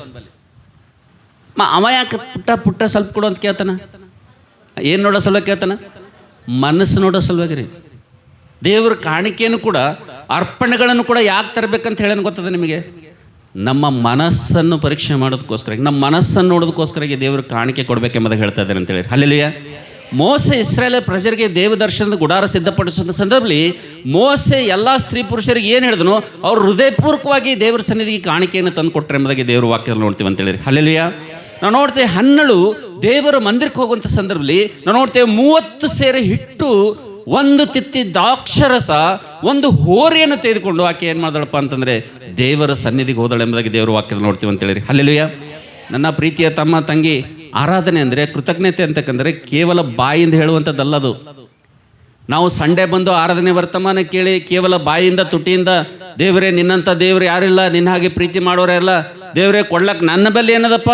ಅವ ಯಾಕೆ ಪುಟ್ಟ ಸ್ವಲ್ಪ ಕೊಡು ಅಂತ ಕೇಳ್ತಾನ? ಏನು ನೋಡೋ ಸಲುವಾಗಿ ಕೇಳ್ತಾನ? ಮನಸ್ಸು ನೋಡೋ ಸಲುವಾಗಿ ರೀ. ದೇವ್ರ ಕಾಣಿಕೆಯನ್ನು ಕೂಡ, ಅರ್ಪಣೆಗಳನ್ನು ಕೂಡ ಯಾಕೆ ತರಬೇಕಂತ ಹೇಳೋನು ಗೊತ್ತದ ನಿಮಗೆ? ನಮ್ಮ ಮನಸ್ಸನ್ನು ಪರೀಕ್ಷೆ ಮಾಡೋದಕ್ಕೋಸ್ಕರ, ನಮ್ಮ ಮನಸ್ಸನ್ನು ನೋಡೋದಕ್ಕೋಸ್ಕರ ದೇವರು ಕಾಣಿಕೆ ಕೊಡಬೇಕೆಂಬುದಾಗಿ ಹೇಳ್ತಾ ಇದ್ದಾರೆ ಅಂತೇಳಿ. ಹಲ್ಲೆಲೂಯಾ. ಮೋಸೆ ಇಸ್ರಾಯೇಲ್ ಪ್ರಜರಿಗೆ ದೇವದರ್ಶನದ ಗುಡಾರ ಸಿದ್ಧಪಡಿಸುವಂಥ ಸಂದರ್ಭದಲ್ಲಿ ಮೋಸೆ ಎಲ್ಲ ಸ್ತ್ರೀ ಪುರುಷರಿಗೆ ಏನು ಹೇಳಿದನು, ಅವ್ರು ಹೃದಯಪೂರ್ವಕವಾಗಿ ದೇವರ ಸನ್ನಿಧಿಗೆ ಕಾಣಿಕೆಯನ್ನು ತಂದು ಕೊಟ್ಟರೆ ಎಂಬುದಾಗಿ ದೇವರ ವಾಕ್ಯದಲ್ಲಿ ನೋಡ್ತೀವಿ ಅಂತೇಳಿ. ಹಲ್ಲೆಲೂಯಾ. ನಾವು ನೋಡ್ತೇವೆ ಹನ್ನಳು ದೇವರ ಮಂದಿರಕ್ಕೆ ಹೋಗುವಂಥ ಸಂದರ್ಭದಲ್ಲಿ ನಾವು ನೋಡ್ತೇವೆ 30 ಸೇರು ಹಿಟ್ಟು, 1 ತಿತ್ತಿ ದ್ರಾಕ್ಷರಸ, 1 ಹೋರಿಯನ್ನು ತೆಗೆದುಕೊಂಡು ಆಕೆ ಏನು ಮಾಡಿದಳಪ್ಪ ಅಂತಂದರೆ ದೇವರ ಸನ್ನಿಧಿಗೆ ಹೋದಳು ಎಂಬುದಾಗಿ ದೇವರ ವಾಕ್ಯದಲ್ಲಿ ನೋಡ್ತೀವಿ ಅಂತೇಳಿ. ಹಲ್ಲೆಲೂಯಾ. ನನ್ನ ಪ್ರೀತಿಯ ತಮ್ಮ ತಂಗಿ, ಆರಾಧನೆ ಅಂದರೆ, ಕೃತಜ್ಞತೆ ಅಂತಕ್ಕಂದರೆ ಕೇವಲ ಬಾಯಿಂದ ಹೇಳುವಂಥದ್ದಲ್ಲದು. ನಾವು ಸಂಡೇ ಬಂದು ಆರಾಧನೆ ವರ್ತಮಾನ ಕೇಳಿ ಕೇವಲ ಬಾಯಿಂದ ತುಟಿಯಿಂದ ದೇವರೇ ನಿನ್ನಂಥ ದೇವ್ರು ಯಾರಿಲ್ಲ, ನಿನ್ನ ಹಾಗೆ ಪ್ರೀತಿ ಮಾಡೋರೆಲ್ಲ, ದೇವರೇ ಕೊಡ್ಲಕ್ಕೆ ನನ್ನ ಬಲ್ಲಿ ಏನದಪ್ಪ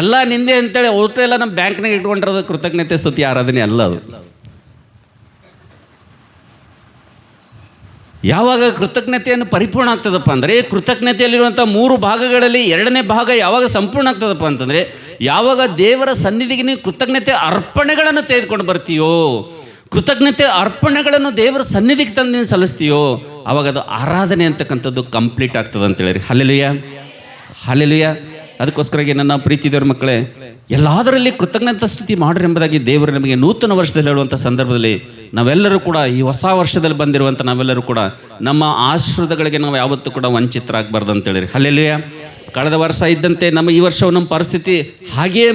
ಎಲ್ಲ ನಿಂದೆ ಅಂತೇಳಿ ಅಷ್ಟೇ ಎಲ್ಲ ನಮ್ಮ ಬ್ಯಾಂಕ್ನಾಗ ಇಟ್ಕೊಂಡಿರೋದು ಕೃತಜ್ಞತೆ ಸ್ತುತಿ ಆರಾಧನೆ ಅಲ್ಲ ಅದು. ಯಾವಾಗ ಕೃತಜ್ಞತೆಯನ್ನು ಪರಿಪೂರ್ಣ ಆಗ್ತದಪ್ಪ ಅಂದರೆ, ಕೃತಜ್ಞತೆಯಲ್ಲಿರುವಂಥ 3 ಭಾಗಗಳಲ್ಲಿ 2ನೇ ಭಾಗ ಯಾವಾಗ ಸಂಪೂರ್ಣ ಆಗ್ತದಪ್ಪ ಅಂತಂದರೆ, ಯಾವಾಗ ದೇವರ ಸನ್ನಿಧಿಗೆ ನೀವು ಕೃತಜ್ಞತೆ ಅರ್ಪಣೆಗಳನ್ನು ತೆಗೆದುಕೊಂಡು ಬರ್ತೀಯೋ, ಕೃತಜ್ಞತೆ ಅರ್ಪಣೆಗಳನ್ನು ದೇವರ ಸನ್ನಿಧಿಗೆ ತಂದು ನೀನು ಸಲ್ಲಿಸ್ತೀಯೋ, ಆವಾಗ ಅದು ಆರಾಧನೆ ಅಂತಕ್ಕಂಥದ್ದು ಕಂಪ್ಲೀಟ್ ಆಗ್ತದೆ ಅಂತೇಳಿ. ಹಲ್ಲೆಲೂಯಾ. ಹಲ್ಲೆಲೂಯಾ. ಅದಕ್ಕೋಸ್ಕರವಾಗಿ ನನ್ನ ಪ್ರೀತಿ ದೇವರ ಮಕ್ಕಳೇ, ಎಲ್ಲದರಲ್ಲಿ ಕೃತಜ್ಞತಾ ಸ್ತುತಿ ಮಾಡ್ರಿ ಎಂಬುದಾಗಿ ದೇವರು ನಮಗೆ ನೂತನ ವರ್ಷದಲ್ಲಿ ಹೇಳುವಂಥ ಸಂದರ್ಭದಲ್ಲಿ ನಾವೆಲ್ಲರೂ ಕೂಡ, ಈ ಹೊಸ ವರ್ಷದಲ್ಲಿ ಬಂದಿರುವಂಥ ನಾವೆಲ್ಲರೂ ಕೂಡ ನಮ್ಮ ಆಶೀರ್ವಾದಗಳಿಗೆ ನಾವು ಯಾವತ್ತೂ ಕೂಡ ವಂಚಿತರಾಗಬಾರ್ದು ಅಂತೇಳಿ. ಹಲ್ಲೆಲೂಯಾ. ಕಳೆದ ವರ್ಷ ಇದ್ದಂತೆ ನಮ್ಮ ಈ ವರ್ಷವು ನಮ್ಮ ಪರಿಸ್ಥಿತಿ ಹಾಗೆಯೇ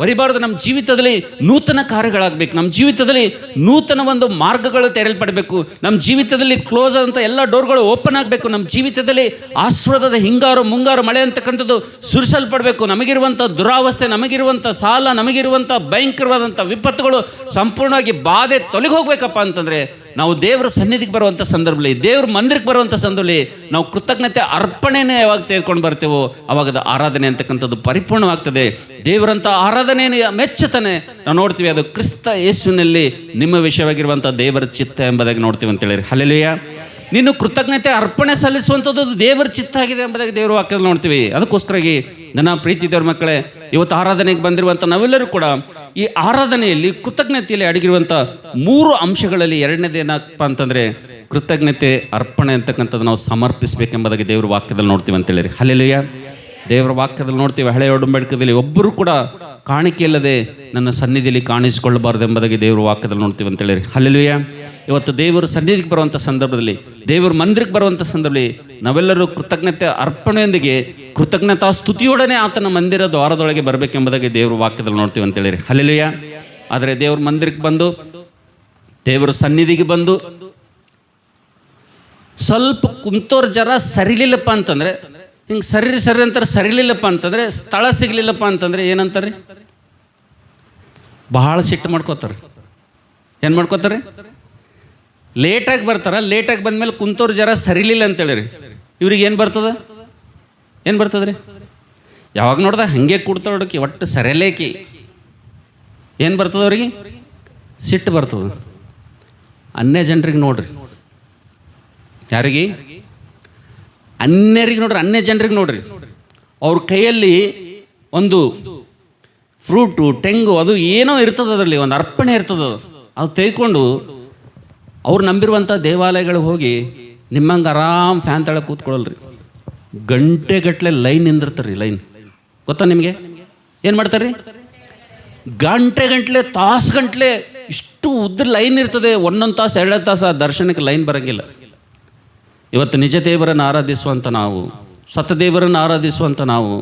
ವರಿಬಾರ್ದು. ನಮ್ಮ ಜೀವಿತದಲ್ಲಿ ನೂತನ ಕಾರ್ಯಗಳಾಗಬೇಕು, ನಮ್ಮ ಜೀವಿತದಲ್ಲಿ ನೂತನ ಒಂದು ಮಾರ್ಗಗಳು ತೆರೆಯಲ್ಪಡಬೇಕು, ನಮ್ಮ ಜೀವಿತದಲ್ಲಿ ಕ್ಲೋಸ್ ಆದಂಥ ಎಲ್ಲ ಡೋರ್ಗಳು ಓಪನ್ ಆಗಬೇಕು, ನಮ್ಮ ಜೀವಿತದಲ್ಲಿ ಆಶೀರ್ವಾದದ ಹಿಂಗಾರು ಮುಂಗಾರು ಮಳೆ ಅಂತಕ್ಕಂಥದ್ದು ಸುರಿಸಲ್ಪಡಬೇಕು. ನಮಗಿರುವಂಥ ದುರಾವಸ್ಥೆ, ನಮಗಿರುವಂಥ ಸಾಲ, ನಮಗಿರುವಂಥ ಭಯಂಕರವಾದಂಥ ವಿಪತ್ತುಗಳು ಸಂಪೂರ್ಣವಾಗಿ ಬಾಧೆ ತೊಲಗಿ ಹೋಗ್ಬೇಕಪ್ಪ ಅಂತಂದರೆ, ನಾವು ದೇವರ ಸನ್ನಿಧಿಗೆ ಬರುವಂಥ ಸಂದರ್ಭದಲ್ಲಿ, ದೇವ್ರ ಮಂದಿರಕ್ಕೆ ಬರುವಂಥ ಸಂದರ್ಭದಲ್ಲಿ ನಾವು ಕೃತಜ್ಞತೆ ಅರ್ಪಣೆನೇ ಯಾವಾಗ ತೆಗೆದುಕೊಂಡು ಬರ್ತೇವೋ ಆವಾಗದ ಆರಾಧನೆ ಅಂತಕ್ಕಂಥದ್ದು ಪರಿಪೂರ್ಣವಾಗ್ತದೆ. ದೇವರಂಥ ಆರಾಧನೆಯನ್ನು ಮೆಚ್ಚುತ್ತಾನೆ. ನಾವು ನೋಡ್ತೀವಿ ಅದು ಕ್ರಿಸ್ತ ಯೇಸುವಿನಲ್ಲಿ ನಿಮ್ಮ ವಿಷಯವಾಗಿರುವಂಥ ದೇವರ ಚಿತ್ತ ಎಂಬುದಾಗಿ ನೋಡ್ತೀವಿ ಅಂತೇಳಿ. ಹಲ್ಲೆಲೂಯಾ. ನೀನು ಕೃತಜ್ಞತೆ ಅರ್ಪಣೆ ಸಲ್ಲಿಸುವಂಥದ್ದು ದೇವರ ಚಿತ್ತ ಆಗಿದೆ ಎಂಬುದಾಗಿ ದೇವರ ವಾಕ್ಯದಲ್ಲಿ ನೋಡ್ತೀವಿ. ಅದಕ್ಕೋಸ್ಕರವಾಗಿ ನನ್ನ ಪ್ರೀತಿ ದೇವರ ಮಕ್ಕಳೇ, ಇವತ್ತು ಆರಾಧನೆಗೆ ಬಂದಿರುವಂಥ ನಾವೆಲ್ಲರೂ ಕೂಡ ಈ ಆರಾಧನೆಯಲ್ಲಿ ಕೃತಜ್ಞತೆಯಲ್ಲಿ ಅಡಗಿರುವಂಥ 3 ಅಂಶಗಳಲ್ಲಿ 2ನೇದು ಏನಪ್ಪ ಅಂತಂದರೆ ಕೃತಜ್ಞತೆ ಅರ್ಪಣೆ ಅಂತಕ್ಕಂಥದ್ದು ನಾವು ಸಮರ್ಪಿಸಬೇಕೆಂಬುದಾಗಿ ದೇವರ ವಾಕ್ಯದಲ್ಲಿ ನೋಡ್ತೀವಿ ಅಂತೇಳಿ. ಹಲ್ಲೆಲೂಯಾ. ದೇವರ ವಾಕ್ಯದಲ್ಲಿ ನೋಡ್ತೀವಿ, ಹಳೆಯ ಒಡಂಬಡಿಕೆಯಲ್ಲಿ ಒಬ್ಬರು ಕೂಡ ಕಾಣಿಕೆ ಇಲ್ಲದೆ ನನ್ನ ಸನ್ನಿಧಿಯಲ್ಲಿ ಕಾಣಿಸಿಕೊಳ್ಳಬಾರದು ಎಂಬುದಾಗಿ ದೇವರ ವಾಕ್ಯದಲ್ಲಿ ನೋಡ್ತೀವಿ ಅಂತೇಳಿ. ಹಲ್ಲೆಲೂಯಾ. ಇವತ್ತು ದೇವರ ಸನ್ನಿಧಿಗೆ ಬರುವಂಥ ಸಂದರ್ಭದಲ್ಲಿ, ದೇವರ ಮಂದಿರಕ್ಕೆ ಬರುವಂಥ ಸಂದರ್ಭದಲ್ಲಿ ನಾವೆಲ್ಲರೂ ಕೃತಜ್ಞತೆ ಅರ್ಪಣೆಯೊಂದಿಗೆ ಕೃತಜ್ಞತಾ ಸ್ತುತಿಯೊಡನೆ ಆತನ ಮಂದಿರ ದ್ವಾರದೊಳಗೆ ಬರಬೇಕೆಂಬುದಾಗಿ ದೇವರ ವಾಕ್ಯದಲ್ಲಿ ನೋಡ್ತೀವಿ ಅಂತೇಳಿ. ಹಲ್ಲೆಲೂಯಾ. ಆದರೆ ದೇವ್ರ ಮಂದಿರಕ್ಕೆ ಬಂದು, ದೇವರ ಸನ್ನಿಧಿಗೆ ಬಂದು ಸ್ವಲ್ಪ ಕುಂತೋರು ಜರ ಸರಿಲಿಲ್ಲಪ್ಪ ಅಂತಂದರೆ, ಹಿಂಗೆ ಸರಿ ಅಂತಾರೆ, ಸರಿಲಿಲ್ಲಪ್ಪ ಅಂತಂದರೆ, ಸ್ಥಳ ಸಿಗಲಿಲ್ಲಪ್ಪ ಅಂತಂದರೆ ಏನಂತಾರೆ? ಭಾಳ ಸಿಟ್ಟು ಮಾಡ್ಕೋತಾರೆ. ಏನು ಮಾಡ್ಕೋತಾರೆ? ಲೇಟಾಗಿ ಬರ್ತಾರೆ. ಲೇಟಾಗಿ ಬಂದಮೇಲೆ ಕುಂತೋರು ಜರ ಸರಿಲಿಲ್ಲ ಅಂತೇಳಿ ಇವ್ರಿಗೆ ಏನು ಬರ್ತದೆ ರೀ? ಯಾವಾಗ ನೋಡ್ದಾಗ ಹಾಗೆ ಕೂಡ್ತಾಡೋಕೆ ಒಟ್ಟು ಸರಿಯಲೇಕಿ ಏನು ಬರ್ತದೆ ಅವ್ರಿಗೆ? ಸಿಟ್ಟು ಬರ್ತದೆ. ಅನ್ಯ ಜನರಿಗೆ ನೋಡ್ರಿ, ಯಾರಿಗೆ? ಅನ್ಯರಿಗೆ ನೋಡ್ರಿ, ಅನ್ಯ ಜನರಿಗೆ ನೋಡ್ರಿ, ಅವ್ರ ಕೈಯಲ್ಲಿ ಒಂದು ಫ್ರೂಟು, ತೆಂಗು, ಅದು ಏನೋ ಇರ್ತದೆ, ಅದರಲ್ಲಿ ಒಂದು ಅರ್ಪಣೆ ಇರ್ತದೆ. ಅದು ತೆಗೆದುಕೊಂಡು ಅವ್ರು ನಂಬಿರುವಂಥ ದೇವಾಲಯಗಳಿಗೆ ಹೋಗಿ ನಿಮ್ಮಂಗೆ ಆರಾಮ್ ಫ್ಯಾನ್ ತಳಗೆ ಕೂತ್ಕೊಳ್ಳಲ್ರಿ, ಗಂಟೆಗಟ್ಟಲೆ ಲೈನ್ ನಿಂದಿರ್ತಾರೆ ರೀ. ಲೈನ್ ಗೊತ್ತಾ ನಿಮಗೆ? ಏನು ಮಾಡ್ತಾರೆ ರೀ? ಗಂಟೆ ತಾಸು ಇಷ್ಟು ಉದ್ದ ಲೈನ್ ಇರ್ತದೆ. ಒಂದೊಂದು ತಾಸು 2 ತಾಸು ದರ್ಶನಕ್ಕೆ ಲೈನ್ ಬರೋಂಗಿಲ್ಲ. ಇವತ್ತು ನಿಜ ದೇವರನ್ನು ಆರಾಧಿಸುವಂಥ ನಾವು, ಸತದೇವರನ್ನು ಆರಾಧಿಸುವಂಥ ನಾವು,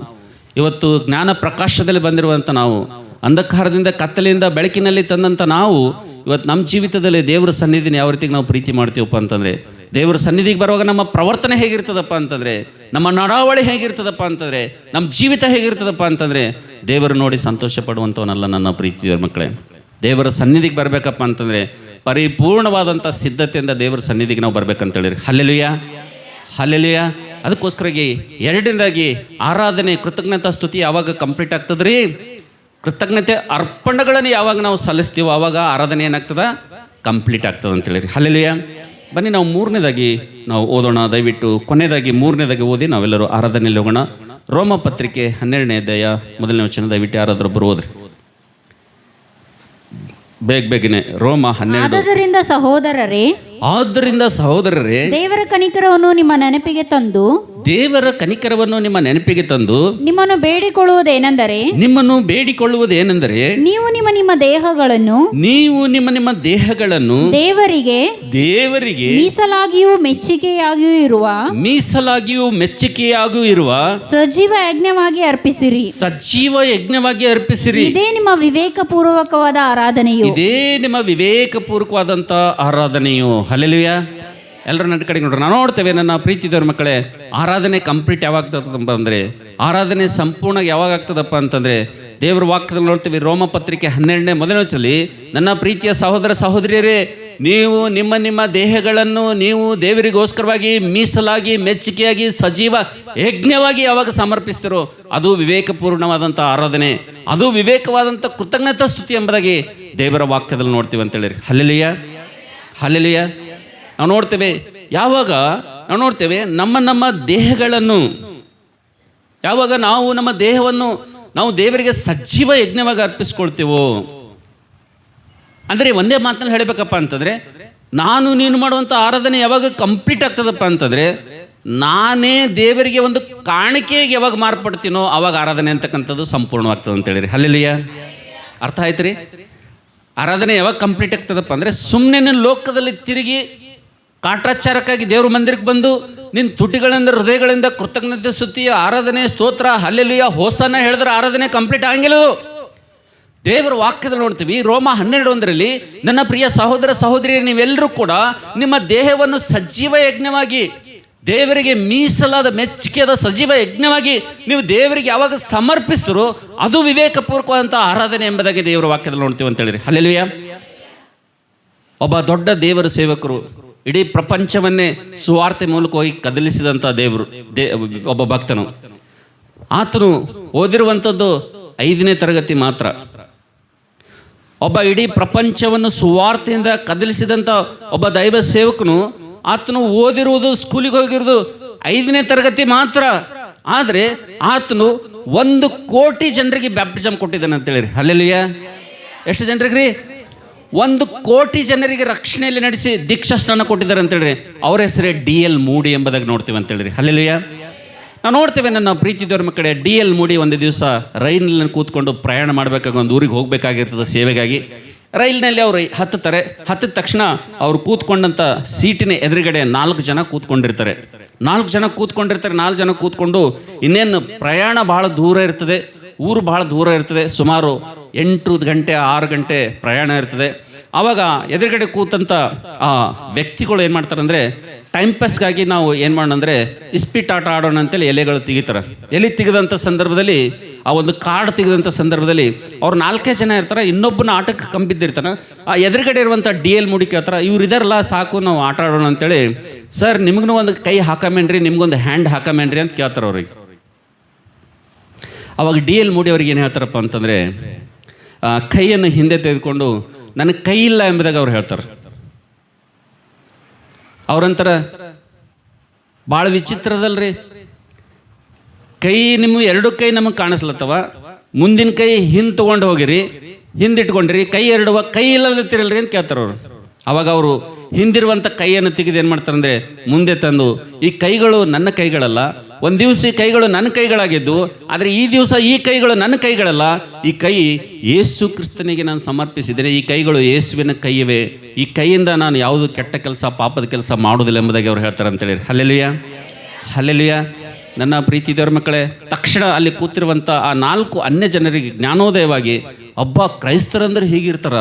ಇವತ್ತು ಜ್ಞಾನ ಪ್ರಕಾಶದಲ್ಲಿ ಬಂದಿರುವಂಥ ನಾವು, ಅಂಧಕಾರದಿಂದ ಕತ್ತಲೆಯಿಂದ ಬೆಳಕಿನಲ್ಲಿ ತಂದಂಥ ನಾವು, ಇವತ್ತು ನಮ್ಮ ಜೀವಿತದಲ್ಲಿ ದೇವರ ಸನ್ನಿಧಿನ ಯಾವ ರೀತಿಗೆ ನಾವು ಪ್ರೀತಿ ಮಾಡ್ತೀವಪ್ಪ ಅಂತಂದರೆ, ದೇವರ ಸನ್ನಿಧಿಗೆ ಬರುವಾಗ ನಮ್ಮ ಪ್ರವರ್ತನೆ ಹೇಗಿರ್ತದಪ್ಪ ಅಂತಂದರೆ, ನಮ್ಮ ನಡಾವಳಿ ಹೇಗಿರ್ತದಪ್ಪ ಅಂತಂದರೆ, ನಮ್ಮ ಜೀವಿತ ಹೇಗಿರ್ತದಪ್ಪ ಅಂತಂದರೆ, ದೇವರು ನೋಡಿ ಸಂತೋಷ ಪಡುವಂಥವನಲ್ಲ ನನ್ನ ಪ್ರೀತಿ ದೇವರ ಮಕ್ಕಳೇ. ದೇವರ ಸನ್ನಿಧಿಗೆ ಬರಬೇಕಪ್ಪ ಅಂತಂದರೆ ಪರಿಪೂರ್ಣವಾದಂಥ ಸಿದ್ಧತೆಯಿಂದ ದೇವರ ಸನ್ನಿಧಿಗೆ ನಾವು ಬರ್ಬೇಕಂತೇಳಿರಿ. Hallelujah, hallelujah. ಅದಕ್ಕೋಸ್ಕರಾಗಿ ಎರಡನೇದಾಗಿ ಆರಾಧನೆ, ಕೃತಜ್ಞತಾ ಸ್ತುತಿ ಯಾವಾಗ ಕಂಪ್ಲೀಟ್ ಆಗ್ತದೆ ರೀ? ಕೃತಜ್ಞತೆ ಅರ್ಪಣೆಗಳನ್ನು ಯಾವಾಗ ನಾವು ಸಲ್ಲಿಸ್ತೀವೋ ಆವಾಗ ಆರಾಧನೆ ಏನಾಗ್ತದೆ? ಕಂಪ್ಲೀಟ್ ಆಗ್ತದೆ ಅಂತೇಳಿರಿ. ಹಲ್ಲೆಲೂಯಾ. ಬನ್ನಿ ನಾವು ಮೂರನೇದಾಗಿ ನಾವು ಓದೋಣ. ದಯವಿಟ್ಟು ಕೊನೆಯದಾಗಿ ಮೂರನೇದಾಗಿ ಓದಿ ನಾವೆಲ್ಲರೂ ಆರಾಧನೆಯಲ್ಲಿ ಹೋಗೋಣ. ರೋಮ ಪತ್ರಿಕೆ 12ನೇ ಅಧ್ಯಾಯ 1ನೇ ವಚನ. ದಯವಿಟ್ಟು ಯಾರಾದ್ರೊಬ್ಬರು ಓದ್ರಿ ಬೇಗನೆ. ರೋಮ 12. ಆದ್ದರಿಂದ ಸಹೋದರರೇ,
ದೇವರ ಕನಿಕರವನ್ನು ನಿಮ್ಮ ನೆನಪಿಗೆ ತಂದು
ನಿಮ್ಮ ನೆನಪಿಗೆ ತಂದು
ನಿಮ್ಮನ್ನು ಬೇಡಿಕೊಳ್ಳುವುದೇನೆಂದರೆ ನೀವು ನಿಮ್ಮ ದೇಹಗಳನ್ನು ದೇವರಿಗೆ ಮೀಸಲಾಗಿಯೂ ಮೆಚ್ಚುಗೆಯಾಗಿಯೂ ಇರುವ ಸಜೀವ ಯಜ್ಞವಾಗಿ ಅರ್ಪಿಸಿರಿ. ಇದೇ ನಿಮ್ಮ ವಿವೇಕಪೂರ್ವಕವಾದ ಆರಾಧನೆಯು. ಹಲ್ಲೆಲೂಯಾ. ಎಲ್ಲರೂ ನನ್ನ ಕಡೆಗೆ ನೋಡ್ರಿ. ನಾವು ನೋಡ್ತೇವೆ ನನ್ನ ಪ್ರೀತಿದವ್ರ ಮಕ್ಕಳೇ, ಆರಾಧನೆ ಕಂಪ್ಲೀಟ್ ಯಾವಾಗ ಆಗ್ತದಪ್ಪ ಅಂದರೆ, ಆರಾಧನೆ ಸಂಪೂರ್ಣ ಯಾವಾಗ ಆಗ್ತದಪ್ಪ ಅಂತಂದರೆ, ದೇವರ ವಾಕ್ಯದಲ್ಲಿ ನೋಡ್ತೀವಿ. ರೋಮ ಪತ್ರಿಕೆ 12ನೇ 1ನೇ ವಚನದಲ್ಲಿ, ನನ್ನ ಪ್ರೀತಿಯ ಸಹೋದರ ಸಹೋದರಿಯರೇ, ನೀವು ನಿಮ್ಮ ದೇಹಗಳನ್ನು ನೀವು ದೇವರಿಗೋಸ್ಕರವಾಗಿ ಮೀಸಲಾಗಿ ಮೆಚ್ಚುಗೆಯಾಗಿ ಸಜೀವ ಯಜ್ಞವಾಗಿ ಯಾವಾಗ ಸಮರ್ಪಿಸ್ತಿರೋ ಅದು ವಿವೇಕಪೂರ್ಣವಾದಂಥ ಆರಾಧನೆ, ಅದು ವಿವೇಕವಾದಂಥ ಕೃತಜ್ಞತಾ ಸ್ತುತಿ ಎಂಬುದಾಗಿ ದೇವರ ವಾಕ್ಯದಲ್ಲಿ ನೋಡ್ತೀವಿ ಅಂತೇಳಿರಿ. Hallelujah, hallelujah. ನಾವು ನೋಡ್ತೇವೆ ನಮ್ಮ ದೇಹಗಳನ್ನು ಯಾವಾಗ ನಮ್ಮ ದೇಹವನ್ನು ನಾವು ದೇವರಿಗೆ ಸಜೀವ ಯಜ್ಞವಾಗಿ ಅರ್ಪಿಸ್ಕೊಳ್ತೀವೋ ಅಂದರೆ, ಒಂದೇ ಮಾತಲ್ಲಿ ಹೇಳಬೇಕಪ್ಪ ಅಂತಂದರೆ, ನೀನು ಮಾಡುವಂಥ ಆರಾಧನೆ ಯಾವಾಗ ಕಂಪ್ಲೀಟ್ ಆಗ್ತದಪ್ಪ ಅಂತಂದರೆ, ನಾನೇ ದೇವರಿಗೆ ಒಂದು ಕಾಣಿಕೆಗೆ ಯಾವಾಗ ಮಾರ್ಪಡ್ತೀನೋ ಆವಾಗ ಆರಾಧನೆ ಅಂತಕ್ಕಂಥದ್ದು ಸಂಪೂರ್ಣವಾಗ್ತದೆ ಅಂತೇಳಿರಿ. ಹಲ್ಲೆಲೂಯಾ. ಅರ್ಥ ಆಯ್ತು ರೀ? ಆರಾಧನೆ ಯಾವಾಗ ಕಂಪ್ಲೀಟ್ ಆಗ್ತದಪ್ಪ ಅಂದರೆ, ಸುಮ್ಮನೆ ಲೋಕದಲ್ಲಿ ತಿರುಗಿ ಕಾಟಾಚಾರಕ್ಕಾಗಿ ದೇವ್ರ ಮಂದಿರಕ್ಕೆ ಬಂದು ನಿನ್ನ ತುಟಿಗಳಿಂದ ಹೃದಯಗಳಿಂದ ಕೃತಜ್ಞತೆ ಸ್ತುತಿ ಆರಾಧನೆ ಸ್ತೋತ್ರ ಹಲ್ಲೆಲೂಯಾ ಹೋಸನ್ನ ಹೇಳಿದ್ರೆ ಆರಾಧನೆ ಕಂಪ್ಲೀಟ್ ಆಗಂಗಿಲ್ಲ. ದೇವರ ವಾಕ್ಯದಲ್ಲಿ ನೋಡ್ತೀವಿ. ರೋಮ 12:1 ನನ್ನ ಪ್ರಿಯ ಸಹೋದರ ಸಹೋದರಿಯರು, ನೀವೆಲ್ಲರೂ ಕೂಡ ನಿಮ್ಮ ದೇಹವನ್ನು ಸಜೀವ ಯಜ್ಞವಾಗಿ, ದೇವರಿಗೆ ಮೀಸಲಾದ ಮೆಚ್ಚುಗೆಯಾದ ಸಜೀವ ಯಜ್ಞವಾಗಿ ನೀವು ದೇವರಿಗೆ ಯಾವಾಗ ಸಮರ್ಪಿಸ್ತೀರೋ ಅದು ವಿವೇಕಪೂರ್ವಕವಾದಂಥ ಆರಾಧನೆ ಎಂಬುದಾಗಿ ದೇವರ ವಾಕ್ಯದಲ್ಲಿ ನೋಡ್ತೀವಿ ಅಂತೇಳಿರಿ. ಹಲ್ಲೆಲೂಯಾ. ಒಬ್ಬ ದೊಡ್ಡ ದೇವರ ಸೇವಕರು, ಇಡೀ ಪ್ರಪಂಚವನ್ನೇ ಸುವಾರ್ತೆ ಮೂಲಕವಾಗಿ ಕದಲಿಸಿದಂಥ ಒಬ್ಬ ಭಕ್ತನು. ಆತನು ಓದಿರುವಂಥದ್ದು 5ನೇ ತರಗತಿ ಮಾತ್ರ. ಒಬ್ಬ ಇಡೀ ಪ್ರಪಂಚವನ್ನು ಸುವಾರ್ತೆಯಿಂದ ಕದಲಿಸಿದಂಥ ಒಬ್ಬ ದೈವ ಸೇವಕನು, ಆತನು ಓದಿರುವುದು, ಸ್ಕೂಲಿಗೆ ಹೋಗಿರೋದು 5ನೇ ತರಗತಿ ಮಾತ್ರ. ಆದರೆ ಆತನು 1 ಕೋಟಿ ಜನರಿಗೆ ಬ್ಯಾಪ್ಟಿಸಮ್ ಕೊಟ್ಟಿದ್ದಾನೆ ಅಂತೇಳಿರಿ. ಹಲ್ಲೆಲೂಯಾ. ಎಷ್ಟು ಜನರಿಗೆ ರೀ? 1 ಕೋಟಿ ಜನರಿಗೆ ರಕ್ಷಣೆಯಲ್ಲಿ ನಡೆಸಿ ದೀಕ್ಷಾ ಸ್ನಾನ ಕೊಟ್ಟಿದ್ದಾರೆ ಅಂತೇಳ್ರಿ. ಅವರ ಹೆಸರೇ D.L. ಮೂಡಿ ಎಂಬುದಾಗಿ ನೋಡ್ತೀವಿ ಅಂತೇಳ್ರಿ. ಹಲ್ಲೆಲೂಯಾ. ನಾವು ನೋಡ್ತೇವೆ ನನ್ನ ಪ್ರೀತಿದವ್ರ ಮಕ್ಕಳೇ, D.L. ಮೂಡಿ ಒಂದು ದಿವಸ ರೈಲಿನಲ್ಲಿ ಕೂತ್ಕೊಂಡು ಪ್ರಯಾಣ ಮಾಡಬೇಕಾಗಿ ಒಂದು ಊರಿಗೆ ಹೋಗಬೇಕಾಗಿರ್ತದೆ ಸೇವೆಗಾಗಿ. ರೈಲಿನಲ್ಲಿ ಅವರು ಹತ್ತಿದ ತಕ್ಷಣ ಅವ್ರು ಕೂತ್ಕೊಂಡಂಥ ಸೀಟಿನ ಎದುರುಗಡೆ 4 ಜನ ಕೂತ್ಕೊಂಡಿರ್ತಾರೆ. 4 ಜನ ಕೂತ್ಕೊಂಡು ಇನ್ನೇನು ಪ್ರಯಾಣ ಭಾಳ ದೂರ ಇರ್ತದೆ, ಊರು ಭಾಳ ದೂರ ಇರ್ತದೆ, ಸುಮಾರು 8 ಗಂಟೆ 6 ಗಂಟೆ ಪ್ರಯಾಣ ಇರ್ತದೆ. ಆವಾಗ ಎದುರುಗಡೆ ಕೂತಂಥ ಆ ವ್ಯಕ್ತಿಗಳು ಏನು ಮಾಡ್ತಾರೆ ಅಂದರೆ, ಟೈಮ್ ಪಾಸ್ಗಾಗಿ ನಾವು ಏನು ಮಾಡೋಣ ಅಂದರೆ ಇಸ್ಪೀಟ್ ಆಟ ಆಡೋಣ ಅಂತೇಳಿ ಎಲೆಗಳು ತೆಗಿತಾರೆ. ಎಲೆ ತೆಗೆದಂಥ ಸಂದರ್ಭದಲ್ಲಿ, ಆ ಒಂದು ಕಾರ್ಡ್ ತೆಗೆದಂಥ ಸಂದರ್ಭದಲ್ಲಿ ಅವ್ರು 4 ಜನ ಇರ್ತಾರೆ, ಇನ್ನೊಬ್ಬನ ಆಟಕ್ಕೆ ಕಂಬಿದ್ದಿರ್ತಾನೆ. ಆ ಎದುರುಗಡೆ ಇರುವಂಥ D.L. ಮೂಡಿ ಕೇಳ್ತಾರೆ, ಇವ್ರು ಇದಾರಲ್ಲ ಸಾಕು ನಾವು ಆಟ ಆಡೋಣ ಅಂತೇಳಿ, ಸರ್ ನಿಮಗೂ ಒಂದು ಕೈ ಹಾಕಮೇನ್ರಿ, ನಿಮ್ಗೊಂದು ಹ್ಯಾಂಡ್ ಹಾಕಮೇನ್ರಿ ಅಂತ ಕೇಳ್ತಾರೆ ಅವ್ರಿಗೆ. ಅವಾಗ D.L. ಮೂಡಿ ಅವ್ರಿಗೆ ಏನು ಹೇಳ್ತಾರಪ್ಪ ಅಂತಂದರೆ, ಕೈಯನ್ನು ಹಿಂದೆ ತೆಗೆದುಕೊಂಡು ನನಗೆ ಕೈ ಇಲ್ಲ ಎಂಬುದಾಗಿ ಅವ್ರು ಹೇಳ್ತಾರೆ. ಅವ್ರಂತರ ಭಾಳ ವಿಚಿತ್ರದಲ್ರಿ, ಕೈ ನಿಮ್ಮ 2 ಕೈ ನಮಗೆ ಕಾಣಿಸ್ಲತ್ತವ, ಮುಂದಿನ ಕೈ ಹಿಂದೆ ತೊಗೊಂಡು ಹೋಗಿರಿ, ಹಿಂದಿಟ್ಕೊಂಡಿರಿ, ಕೈ 2 ಕೈ ಇಲ್ಲದಿರ್ತಿರಲ್ರಿ ಅಂತ ಕೇಳ್ತಾರೆ ಅವರು.
ಅವಾಗ ಅವರು ಹಿಂದಿರುವಂಥ ಕೈಯನ್ನು ತೆಗೆದು ಏನು ಮಾಡ್ತಾರೆ ಅಂದರೆ ಮುಂದೆ ತಂದು, ಈ ಕೈಗಳು ನನ್ನ ಕೈಗಳಲ್ಲ, ಒಂದು ದಿವಸ ಈ ಕೈಗಳು ನನ್ನ ಕೈಗಳಾಗಿದ್ದು, ಆದರೆ ಈ ದಿವಸ ಈ ಕೈಗಳು ನನ್ನ ಕೈಗಳಲ್ಲ, ಈ ಕೈ ಯೇಸು ಕ್ರಿಸ್ತನಿಗೆ ನಾನು ಸಮರ್ಪಿಸಿದ್ದೇನೆ, ಈ ಕೈಗಳು ಯೇಸುವಿನ ಕೈಯವೇ, ಈ ಕೈಯಿಂದ ನಾನು ಯಾವುದು ಕೆಟ್ಟ ಕೆಲಸ ಪಾಪದ ಕೆಲಸ ಮಾಡೋದಿಲ್ಲ ಎಂಬುದಾಗಿ ಅವ್ರು ಹೇಳ್ತಾರೆ ಅಂತೇಳಿ. Hallelujah, hallelujah. ನನ್ನ ಪ್ರೀತಿ ದೇವರ ಮಕ್ಕಳೇ, ತಕ್ಷಣ ಅಲ್ಲಿ ಕೂತಿರುವಂಥ ಆ 4 ಅನ್ಯ ಜನರಿಗೆ ಜ್ಞಾನೋದಯವಾಗಿ, ಅಬ್ಬಾ ಕ್ರೈಸ್ತರಂದ್ರೆ ಹೀಗಿರ್ತಾರ,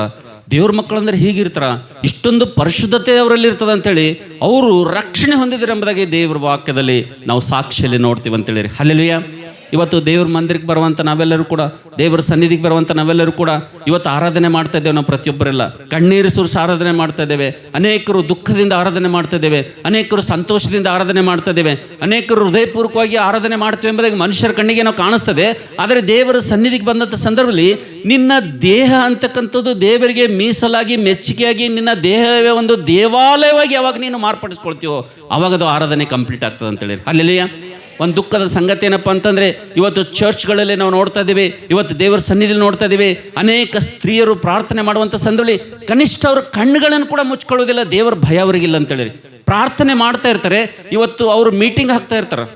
ದೇವ್ರ ಮಕ್ಕಳಂದ್ರೆ ಹೀಗಿರ್ತಾರ, ಇಷ್ಟೊಂದು ಪರಿಶುದ್ಧತೆ ಅವರಲ್ಲಿ ಇರ್ತದೆ ಅಂತೇಳಿ ಅವರು ರಕ್ಷಣೆ ಹೊಂದಿದ್ದಾರೆ ಎಂಬುದಾಗಿ ದೇವ್ರ ವಾಕ್ಯದಲ್ಲಿ ನಾವು ಸಾಕ್ಷಿಯಲ್ಲಿ ನೋಡ್ತೀವಿ ಅಂತೇಳಿ. ಹಲ್ಲೆಲೂಯಾ. ಇವತ್ತು ದೇವ್ರ ಮಂದಿರಕ್ಕೆ ಬರುವಂಥ ನಾವೆಲ್ಲರೂ ಕೂಡ, ದೇವರ ಸನ್ನಿಧಿಗೆ ಬರುವಂಥ ನಾವೆಲ್ಲರೂ ಕೂಡ ಇವತ್ತು ಆರಾಧನೆ ಮಾಡ್ತಾ ಇದ್ದೇವೆ. ನಾವು ಪ್ರತಿಯೊಬ್ಬರೆಲ್ಲ ಕಣ್ಣೀರು ಸುರಿಸಿ ಆರಾಧನೆ ಮಾಡ್ತಾ ಇದ್ದೇವೆ. ಅನೇಕರು ದುಃಖದಿಂದ ಆರಾಧನೆ ಮಾಡ್ತಾ ಇದ್ದೇವೆ, ಅನೇಕರು ಸಂತೋಷದಿಂದ ಆರಾಧನೆ ಮಾಡ್ತಾ ಇದ್ದೇವೆ, ಅನೇಕರು ಹೃದಯಪೂರ್ವಕವಾಗಿ ಆರಾಧನೆ ಮಾಡ್ತೇವೆ ಎಂಬುದಾಗಿ ಮನುಷ್ಯರ ಕಣ್ಣಿಗೆ ನಾವು ಕಾಣಿಸ್ತದೆ. ಆದರೆ ದೇವರ ಸನ್ನಿಧಿಗೆ ಬಂದಂಥ ಸಂದರ್ಭದಲ್ಲಿ ನಿನ್ನ ದೇಹ ಅಂತಕ್ಕಂಥದ್ದು ದೇವರಿಗೆ ಮೀಸಲಾಗಿ ಮೆಚ್ಚುಗೆಯಾಗಿ ನಿನ್ನ ದೇಹವೇ ಒಂದು ದೇವಾಲಯವಾಗಿ ಯಾವಾಗ ನೀನು ಮಾರ್ಪಡಿಸ್ಕೊಳ್ತೀವೋ ಆವಾಗ ಅದು ಆರಾಧನೆ ಕಂಪ್ಲೀಟ್ ಆಗ್ತದೆ ಅಂತೇಳಿ. ಅಲ್ಲೆಲ್ಲಿಯ ಒಂದು ದುಃಖದ ಸಂಗತಿ ಏನಪ್ಪ ಅಂತಂದರೆ, ಇವತ್ತು ಚರ್ಚ್ಗಳಲ್ಲಿ ನಾವು ನೋಡ್ತಾ ಇದ್ದೀವಿ, ಇವತ್ತು ದೇವರ ಸನ್ನಿಧಿಯಲ್ಲಿ ನೋಡ್ತಾ ಇದ್ದೀವಿ, ಅನೇಕ ಸ್ತ್ರೀಯರು ಪ್ರಾರ್ಥನೆ ಮಾಡುವಂಥ ಸಂದರ್ಭದಲ್ಲಿ ಕನಿಷ್ಠ ಅವ್ರ ಕಣ್ಣುಗಳನ್ನು ಕೂಡ ಮುಚ್ಕೊಳ್ಳೋದಿಲ್ಲ, ದೇವರ ಭಯ ಅವರಿಗಿಲ್ಲ ಅಂತೇಳಿ. ಪ್ರಾರ್ಥನೆ ಮಾಡ್ತಾ ಇರ್ತಾರೆ, ಇವತ್ತು ಅವರು ಮೀಟಿಂಗ್ ಹಾಕ್ತಾ ಇರ್ತಾರೆ,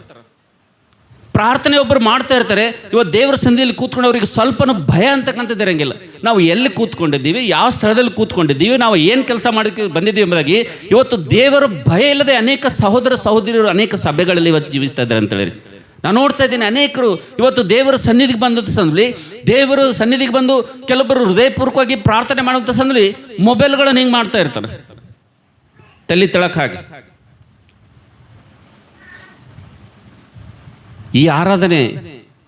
ಪ್ರಾರ್ಥನೆ ಒಬ್ಬರು ಮಾಡ್ತಾ ಇರ್ತಾರೆ, ಇವತ್ತು ದೇವರ ಸನ್ನಿಧಿಯಲ್ಲಿ ಕೂತ್ಕೊಂಡು ಅವರಿಗೆ ಸ್ವಲ್ಪನೂ ಭಯ ಅಂತಕ್ಕಂಥದ್ದು ಇರಂಗಿಲ್ಲ. ನಾವು ಎಲ್ಲಿ ಕೂತ್ಕೊಂಡಿದ್ದೀವಿ, ಯಾವ ಸ್ಥಳದಲ್ಲಿ ಕೂತ್ಕೊಂಡಿದ್ದೀವಿ, ನಾವು ಏನು ಕೆಲಸ ಮಾಡೋಕ್ಕೆ ಬಂದಿದ್ದೀವಿ ಎಂಬುದಾಗಿ ಇವತ್ತು ದೇವರ ಭಯ ಇಲ್ಲದೆ ಅನೇಕ ಸಹೋದರ ಸಹೋದರಿಯರು ಅನೇಕ ಸಭೆಗಳಲ್ಲಿ ಇವತ್ತು ಜೀವಿಸ್ತಾ ಇದ್ದಾರೆ ಅಂತೇಳಿ. ನಾನು ನೋಡ್ತಾ ಇದ್ದೀನಿ, ಅನೇಕರು ಇವತ್ತು ದೇವರ ಸನ್ನಿಧಿಗೆ ಬಂದಂಥ ಸಂದರ್ಭದಲ್ಲಿ, ದೇವರ ಸನ್ನಿಧಿಗೆ ಬಂದು ಕೆಲವೊಬ್ಬರು ಹೃದಯಪೂರ್ವಕವಾಗಿ ಪ್ರಾರ್ಥನೆ ಮಾಡುವಂಥ ಸಂದರ್ಭದಲ್ಲಿ ಮೊಬೈಲ್ಗಳನ್ನು ಹಿಂಗೆ ಮಾಡ್ತಾ ಇರ್ತಾರೆ, ತಲೆ ತೆಳಕ್ ಹಾಕಿ. ಈ ಆರಾಧನೆ,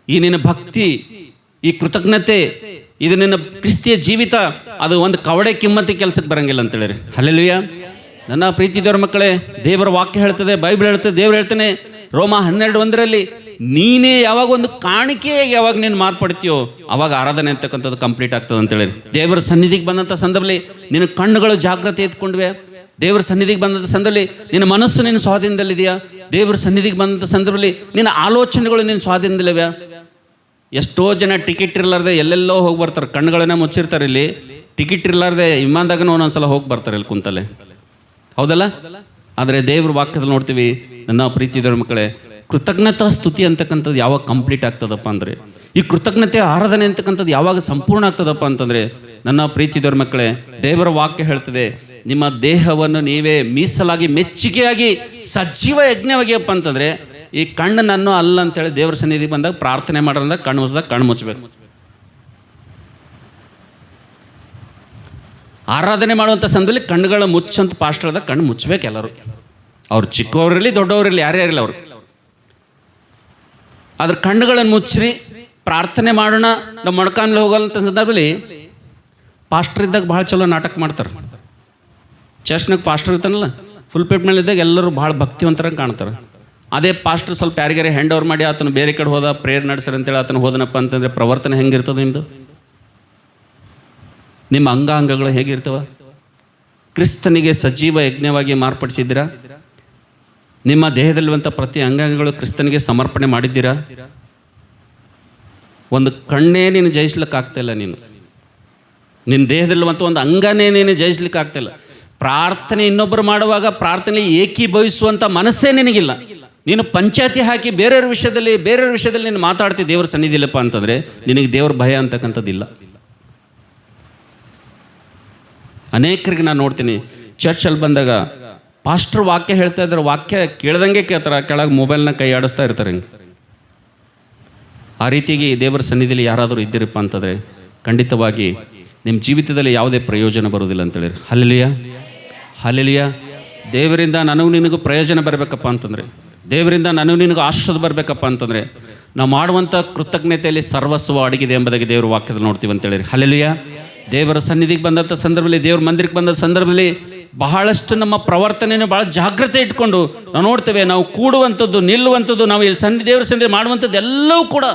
ಈ ನಿನ್ನ ಭಕ್ತಿ, ಈ ಕೃತಜ್ಞತೆ, ಇದು ನಿನ್ನ ಕ್ರಿಸ್ತಿಯ ಜೀವಿತ, ಅದು ಒಂದು ಕವಡೆ ಕಿಮ್ಮತಿ ಕೆಲಸಕ್ಕೆ ಬರಂಗಿಲ್ಲ ಅಂತೇಳಿ. ಹಲ್ಲೆಲೂಯಾ. ನನ್ನ ಪ್ರೀತಿ ದೇವರ ಮಕ್ಕಳೇ, ದೇವರ ವಾಕ್ಯ ಹೇಳ್ತದೆ, ಬೈಬಲ್ ಹೇಳ್ತದೆ, ದೇವರು ಹೇಳ್ತಾನೆ ರೋಮ 12:1 ನೀನೇ ಯಾವಾಗ ಒಂದು ಕಾಣಿಕೆ ಯಾವಾಗ ನೀನು ಮಾರ್ಪಡ್ತೀಯೋ ಅವಾಗ ಆರಾಧನೆ ಅಂತಕ್ಕಂಥದ್ದು ಕಂಪ್ಲೀಟ್ ಆಗ್ತದೆ ಅಂತೇಳಿ. ದೇವರ ಸನ್ನಿಧಿಗೆ ಬಂದಂಥ ಸಂದರ್ಭದಲ್ಲಿ ನಿನ್ನ ಕಣ್ಣುಗಳು ಜಾಗ್ರತೆ ಎತ್ಕೊಂಡ್ವೆ, ದೇವರ ಸನ್ನಿಧಿಗೆ ಬಂದಂಥ ಸಂದರ್ಭದಲ್ಲಿ ನಿನ್ನ ಮನಸ್ಸು ನಿನ್ನ ಸ್ವಾಧೀನದಲ್ಲಿದೆಯಾ, ದೇವರ ಸನ್ನಿಧಿಗೆ ಬಂದಂಥ ಸಂದರ್ಭದಲ್ಲಿ ನಿನ್ನ ಆಲೋಚನೆಗಳು ನಿನ್ನ ಸ್ವಾಧೀನದಲ್ಲಿವೆ. ಎಷ್ಟೋ ಜನ ಟಿಕೆಟ್ ಇರಲಾರ್ದೆ ಎಲ್ಲೆಲ್ಲೋ ಹೋಗಿ ಬರ್ತಾರೆ, ಕಣ್ಣುಗಳನ್ನ ಮುಚ್ಚಿರ್ತಾರೆ. ಇಲ್ಲಿ ಟಿಕೆಟ್ ಇರಲಾರ್ದೆ ವಿಮಾನದಾಗನೂ ಒಂದೊಂದ್ಸಲ ಹೋಗಿ ಬರ್ತಾರೆ ಇಲ್ಲಿ ಕುಂತಲ್ಲೇ, ಹೌದಲ್ಲ? ಆದರೆ ದೇವ್ರ ವಾಕ್ಯದಲ್ಲಿ ನೋಡ್ತೀವಿ, ನನ್ನ ಪ್ರೀತಿ ದೇವ್ರ ಮಕ್ಕಳೇ, ಕೃತಜ್ಞತಾ ಸ್ತುತಿ ಅಂತಕ್ಕಂಥದ್ದು ಯಾವಾಗ ಕಂಪ್ಲೀಟ್ ಆಗ್ತದಪ್ಪ ಅಂದರೆ, ಈ ಕೃತಜ್ಞತೆ ಆರಾಧನೆ ಅಂತಕ್ಕಂಥದ್ದು ಯಾವಾಗ ಸಂಪೂರ್ಣ ಆಗ್ತದಪ್ಪ ಅಂತಂದರೆ, ನನ್ನ ಪ್ರೀತಿ ದೇವ್ರ ಮಕ್ಕಳೇ, ದೇವರ ವಾಕ್ಯ ಹೇಳ್ತದೆ, ನಿಮ್ಮ ದೇಹವನ್ನು ನೀವೇ ಮೀಸಲಾಗಿ ಮೆಚ್ಚುಗೆಯಾಗಿ ಸಜೀವ ಯಜ್ಞವಾಗಿಯಪ್ಪ ಅಂತಂದರೆ, ಈ ಕಣ್ಣು ನನ್ನ ಅಲ್ಲ ಅಂತೇಳಿ ದೇವರ ಸನ್ನಿಧಿಗೆ ಬಂದಾಗ ಪ್ರಾರ್ಥನೆ ಮಾಡೋದ್ರಾಗ ಕಣ್ಣು ಮುಚ್ಚಿದಾಗ ಕಣ್ಣು ಮುಚ್ಚಬೇಕು. ಆರಾಧನೆ ಮಾಡುವಂಥ ಸಂದರ್ಭದಲ್ಲಿ ಕಣ್ಣುಗಳ ಮುಚ್ಚಂತ ಪಾಸ್ಟರ್ದಾಗ ಕಣ್ಣು ಮುಚ್ಚಬೇಕು ಎಲ್ಲರೂ, ಅವ್ರು ಚಿಕ್ಕವರಿರಲಿ ದೊಡ್ಡವರಿರಲಿ ಯಾರೇ ಇರಲಿ ಅವರು. ಅದ್ರ ಕಣ್ಣುಗಳನ್ನು ಮುಚ್ಚ್ರಿ ಪ್ರಾರ್ಥನೆ ಮಾಡೋಣ, ನಾವು ಮೊಣಕಾನ್ಲೆ ಹೋಗಲ್ಲಂಥ ಸಂದರ್ಭದಲ್ಲಿ ಪಾಸ್ಟರ್ ಇದ್ದಾಗ ಭಾಳ ಚಲೋ ನಾಟಕ ಮಾಡ್ತಾರೆ. ಚರ್ಚ್ನಾಗ ಪಾಸ್ಟರ್ ಇರ್ತಾನಲ್ಲ, ಫುಲ್ ಪೇಟ್ ಮೇಲೆ ಇದ್ದಾಗ ಎಲ್ಲರೂ ಭಾಳ ಭಕ್ತಿವಂತರಾಗಿ ಕಾಣ್ತಾರೆ. ಅದೇ ಪಾಸ್ಟರ್ ಸ್ವಲ್ಪ ಯಾರಿಗಾರೆ ಹ್ಯಾಂಡ್ ಓವರ್ ಮಾಡಿ ಆತನು ಬೇರೆ ಕಡೆ ಹೋದ, ಪ್ರೇಯರ್ ನಡೆಸ್ರಿ ಅಂತೇಳಿ ಆತನು ಹೋದನಪ್ಪ ಅಂತಂದರೆ ಪ್ರವರ್ತನೆ ಹೆಂಗಿರ್ತದೆ ನಿಮ್ಮದು? ನಿಮ್ಮ ಅಂಗಾಂಗಗಳು ಹೇಗಿರ್ತವ? ಕ್ರಿಸ್ತನಿಗೆ ಸಜೀವ ಯಜ್ಞವಾಗಿ ಮಾರ್ಪಡಿಸಿದ್ದೀರಾ? ನಿಮ್ಮ ದೇಹದಲ್ಲಿರುವಂಥ ಪ್ರತಿ ಅಂಗಾಂಗಗಳು ಕ್ರಿಸ್ತನಿಗೆ ಸಮರ್ಪಣೆ ಮಾಡಿದ್ದೀರಾ? ಒಂದು ಕಣ್ಣೇ ನೀನು ಜಯಿಸ್ಲಿಕ್ಕೆ ಆಗ್ತಾಯಿಲ್ಲ, ನಿನ್ನ ದೇಹದಲ್ಲಿರುವಂಥ ಒಂದು ಅಂಗನೇ ನೀನು ಜಯಿಸ್ಲಿಕ್ಕೆ ಆಗ್ತಾಯಿಲ್ಲ. ಪ್ರಾರ್ಥನೆ ಇನ್ನೊಬ್ಬರು ಮಾಡುವಾಗ ಪ್ರಾರ್ಥನೆ ಏಕೀಭವಿಸುವಂಥ ಮನಸ್ಸೇ ನಿನಗಿಲ್ಲ. ನೀನು ಪಂಚಾಯತಿ ಹಾಕಿ ಬೇರೆಯವ್ರ ವಿಷಯದಲ್ಲಿ ನೀನು ಮಾತಾಡ್ತಿ ದೇವರ ಸನ್ನಿಧಿಲ್ಲಪ್ಪ ಅಂತಂದರೆ ನಿನಗೆ ದೇವ್ರ ಭಯ ಅಂತಕ್ಕಂಥದ್ದಿಲ್ಲ. ಅನೇಕರಿಗೆ ನಾನು ನೋಡ್ತೀನಿ, ಚರ್ಚಲ್ಲಿ ಬಂದಾಗ ಪಾಸ್ಟರ್ ವಾಕ್ಯ ಹೇಳ್ತಾ ಇದ್ದಾರೆ, ವಾಕ್ಯ ಕೇಳ್ದಂಗೆ ಕೇಳ್ತಾರೆ, ಕೆಳಗೆ ಮೊಬೈಲ್ನ ಕೈ ಆಡಿಸ್ತಾ ಇರ್ತಾರೆ. ಹಿಂಗೆ ಆ ರೀತಿಯಾಗಿ ದೇವರ ಸನ್ನಿಧಿಯಲ್ಲಿ ಯಾರಾದರೂ ಇದ್ದೀರಪ್ಪ ಅಂತಂದರೆ ಖಂಡಿತವಾಗಿ ನಿಮ್ಮ ಜೀವಿತದಲ್ಲಿ ಯಾವುದೇ ಪ್ರಯೋಜನ ಬರೋದಿಲ್ಲ ಅಂತೇಳಿ. Hallelujah, hallelujah. ದೇವರಿಂದ ನನಗೂ ನಿನಗೂ ಪ್ರಯೋಜನ ಬರಬೇಕಪ್ಪ ಅಂತಂದರೆ, ದೇವರಿಂದ ನನಗೂ ನಿನಗೂ ಆಶೀರ್ವಾದ ಬರಬೇಕಪ್ಪ ಅಂತಂದರೆ ನಾವು ಮಾಡುವಂಥ ಕೃತಜ್ಞತೆಯಲ್ಲಿ ಸರ್ವಸ್ವ ಅಡಗಿದೆ ಎಂಬುದಾಗಿ ದೇವರ ವಾಕ್ಯದಲ್ಲಿ ನೋಡ್ತೀವಿ ಅಂತೇಳಿ. ಹಲ್ಲೆಲೂಯಾ. ದೇವರ ಸನ್ನಿಧಿಗೆ ಬಂದಂಥ ಸಂದರ್ಭದಲ್ಲಿ, ದೇವ್ರ ಮಂದಿರಕ್ಕೆ ಬಂದ ಸಂದರ್ಭದಲ್ಲಿ ಬಹಳಷ್ಟು ನಮ್ಮ ಪ್ರವರ್ತನೆಯನ್ನು ಭಾಳ ಜಾಗ್ರತೆ ಇಟ್ಕೊಂಡು ನಾವು ನೋಡ್ತೇವೆ. ನಾವು ಕೂಡುವಂಥದ್ದು, ನಿಲ್ಲುವಂಥದ್ದು, ನಾವು ಇಲ್ಲಿ ದೇವರ ಸನ್ನಿಧಿ ಮಾಡುವಂಥದ್ದು ಎಲ್ಲವೂ ಕೂಡ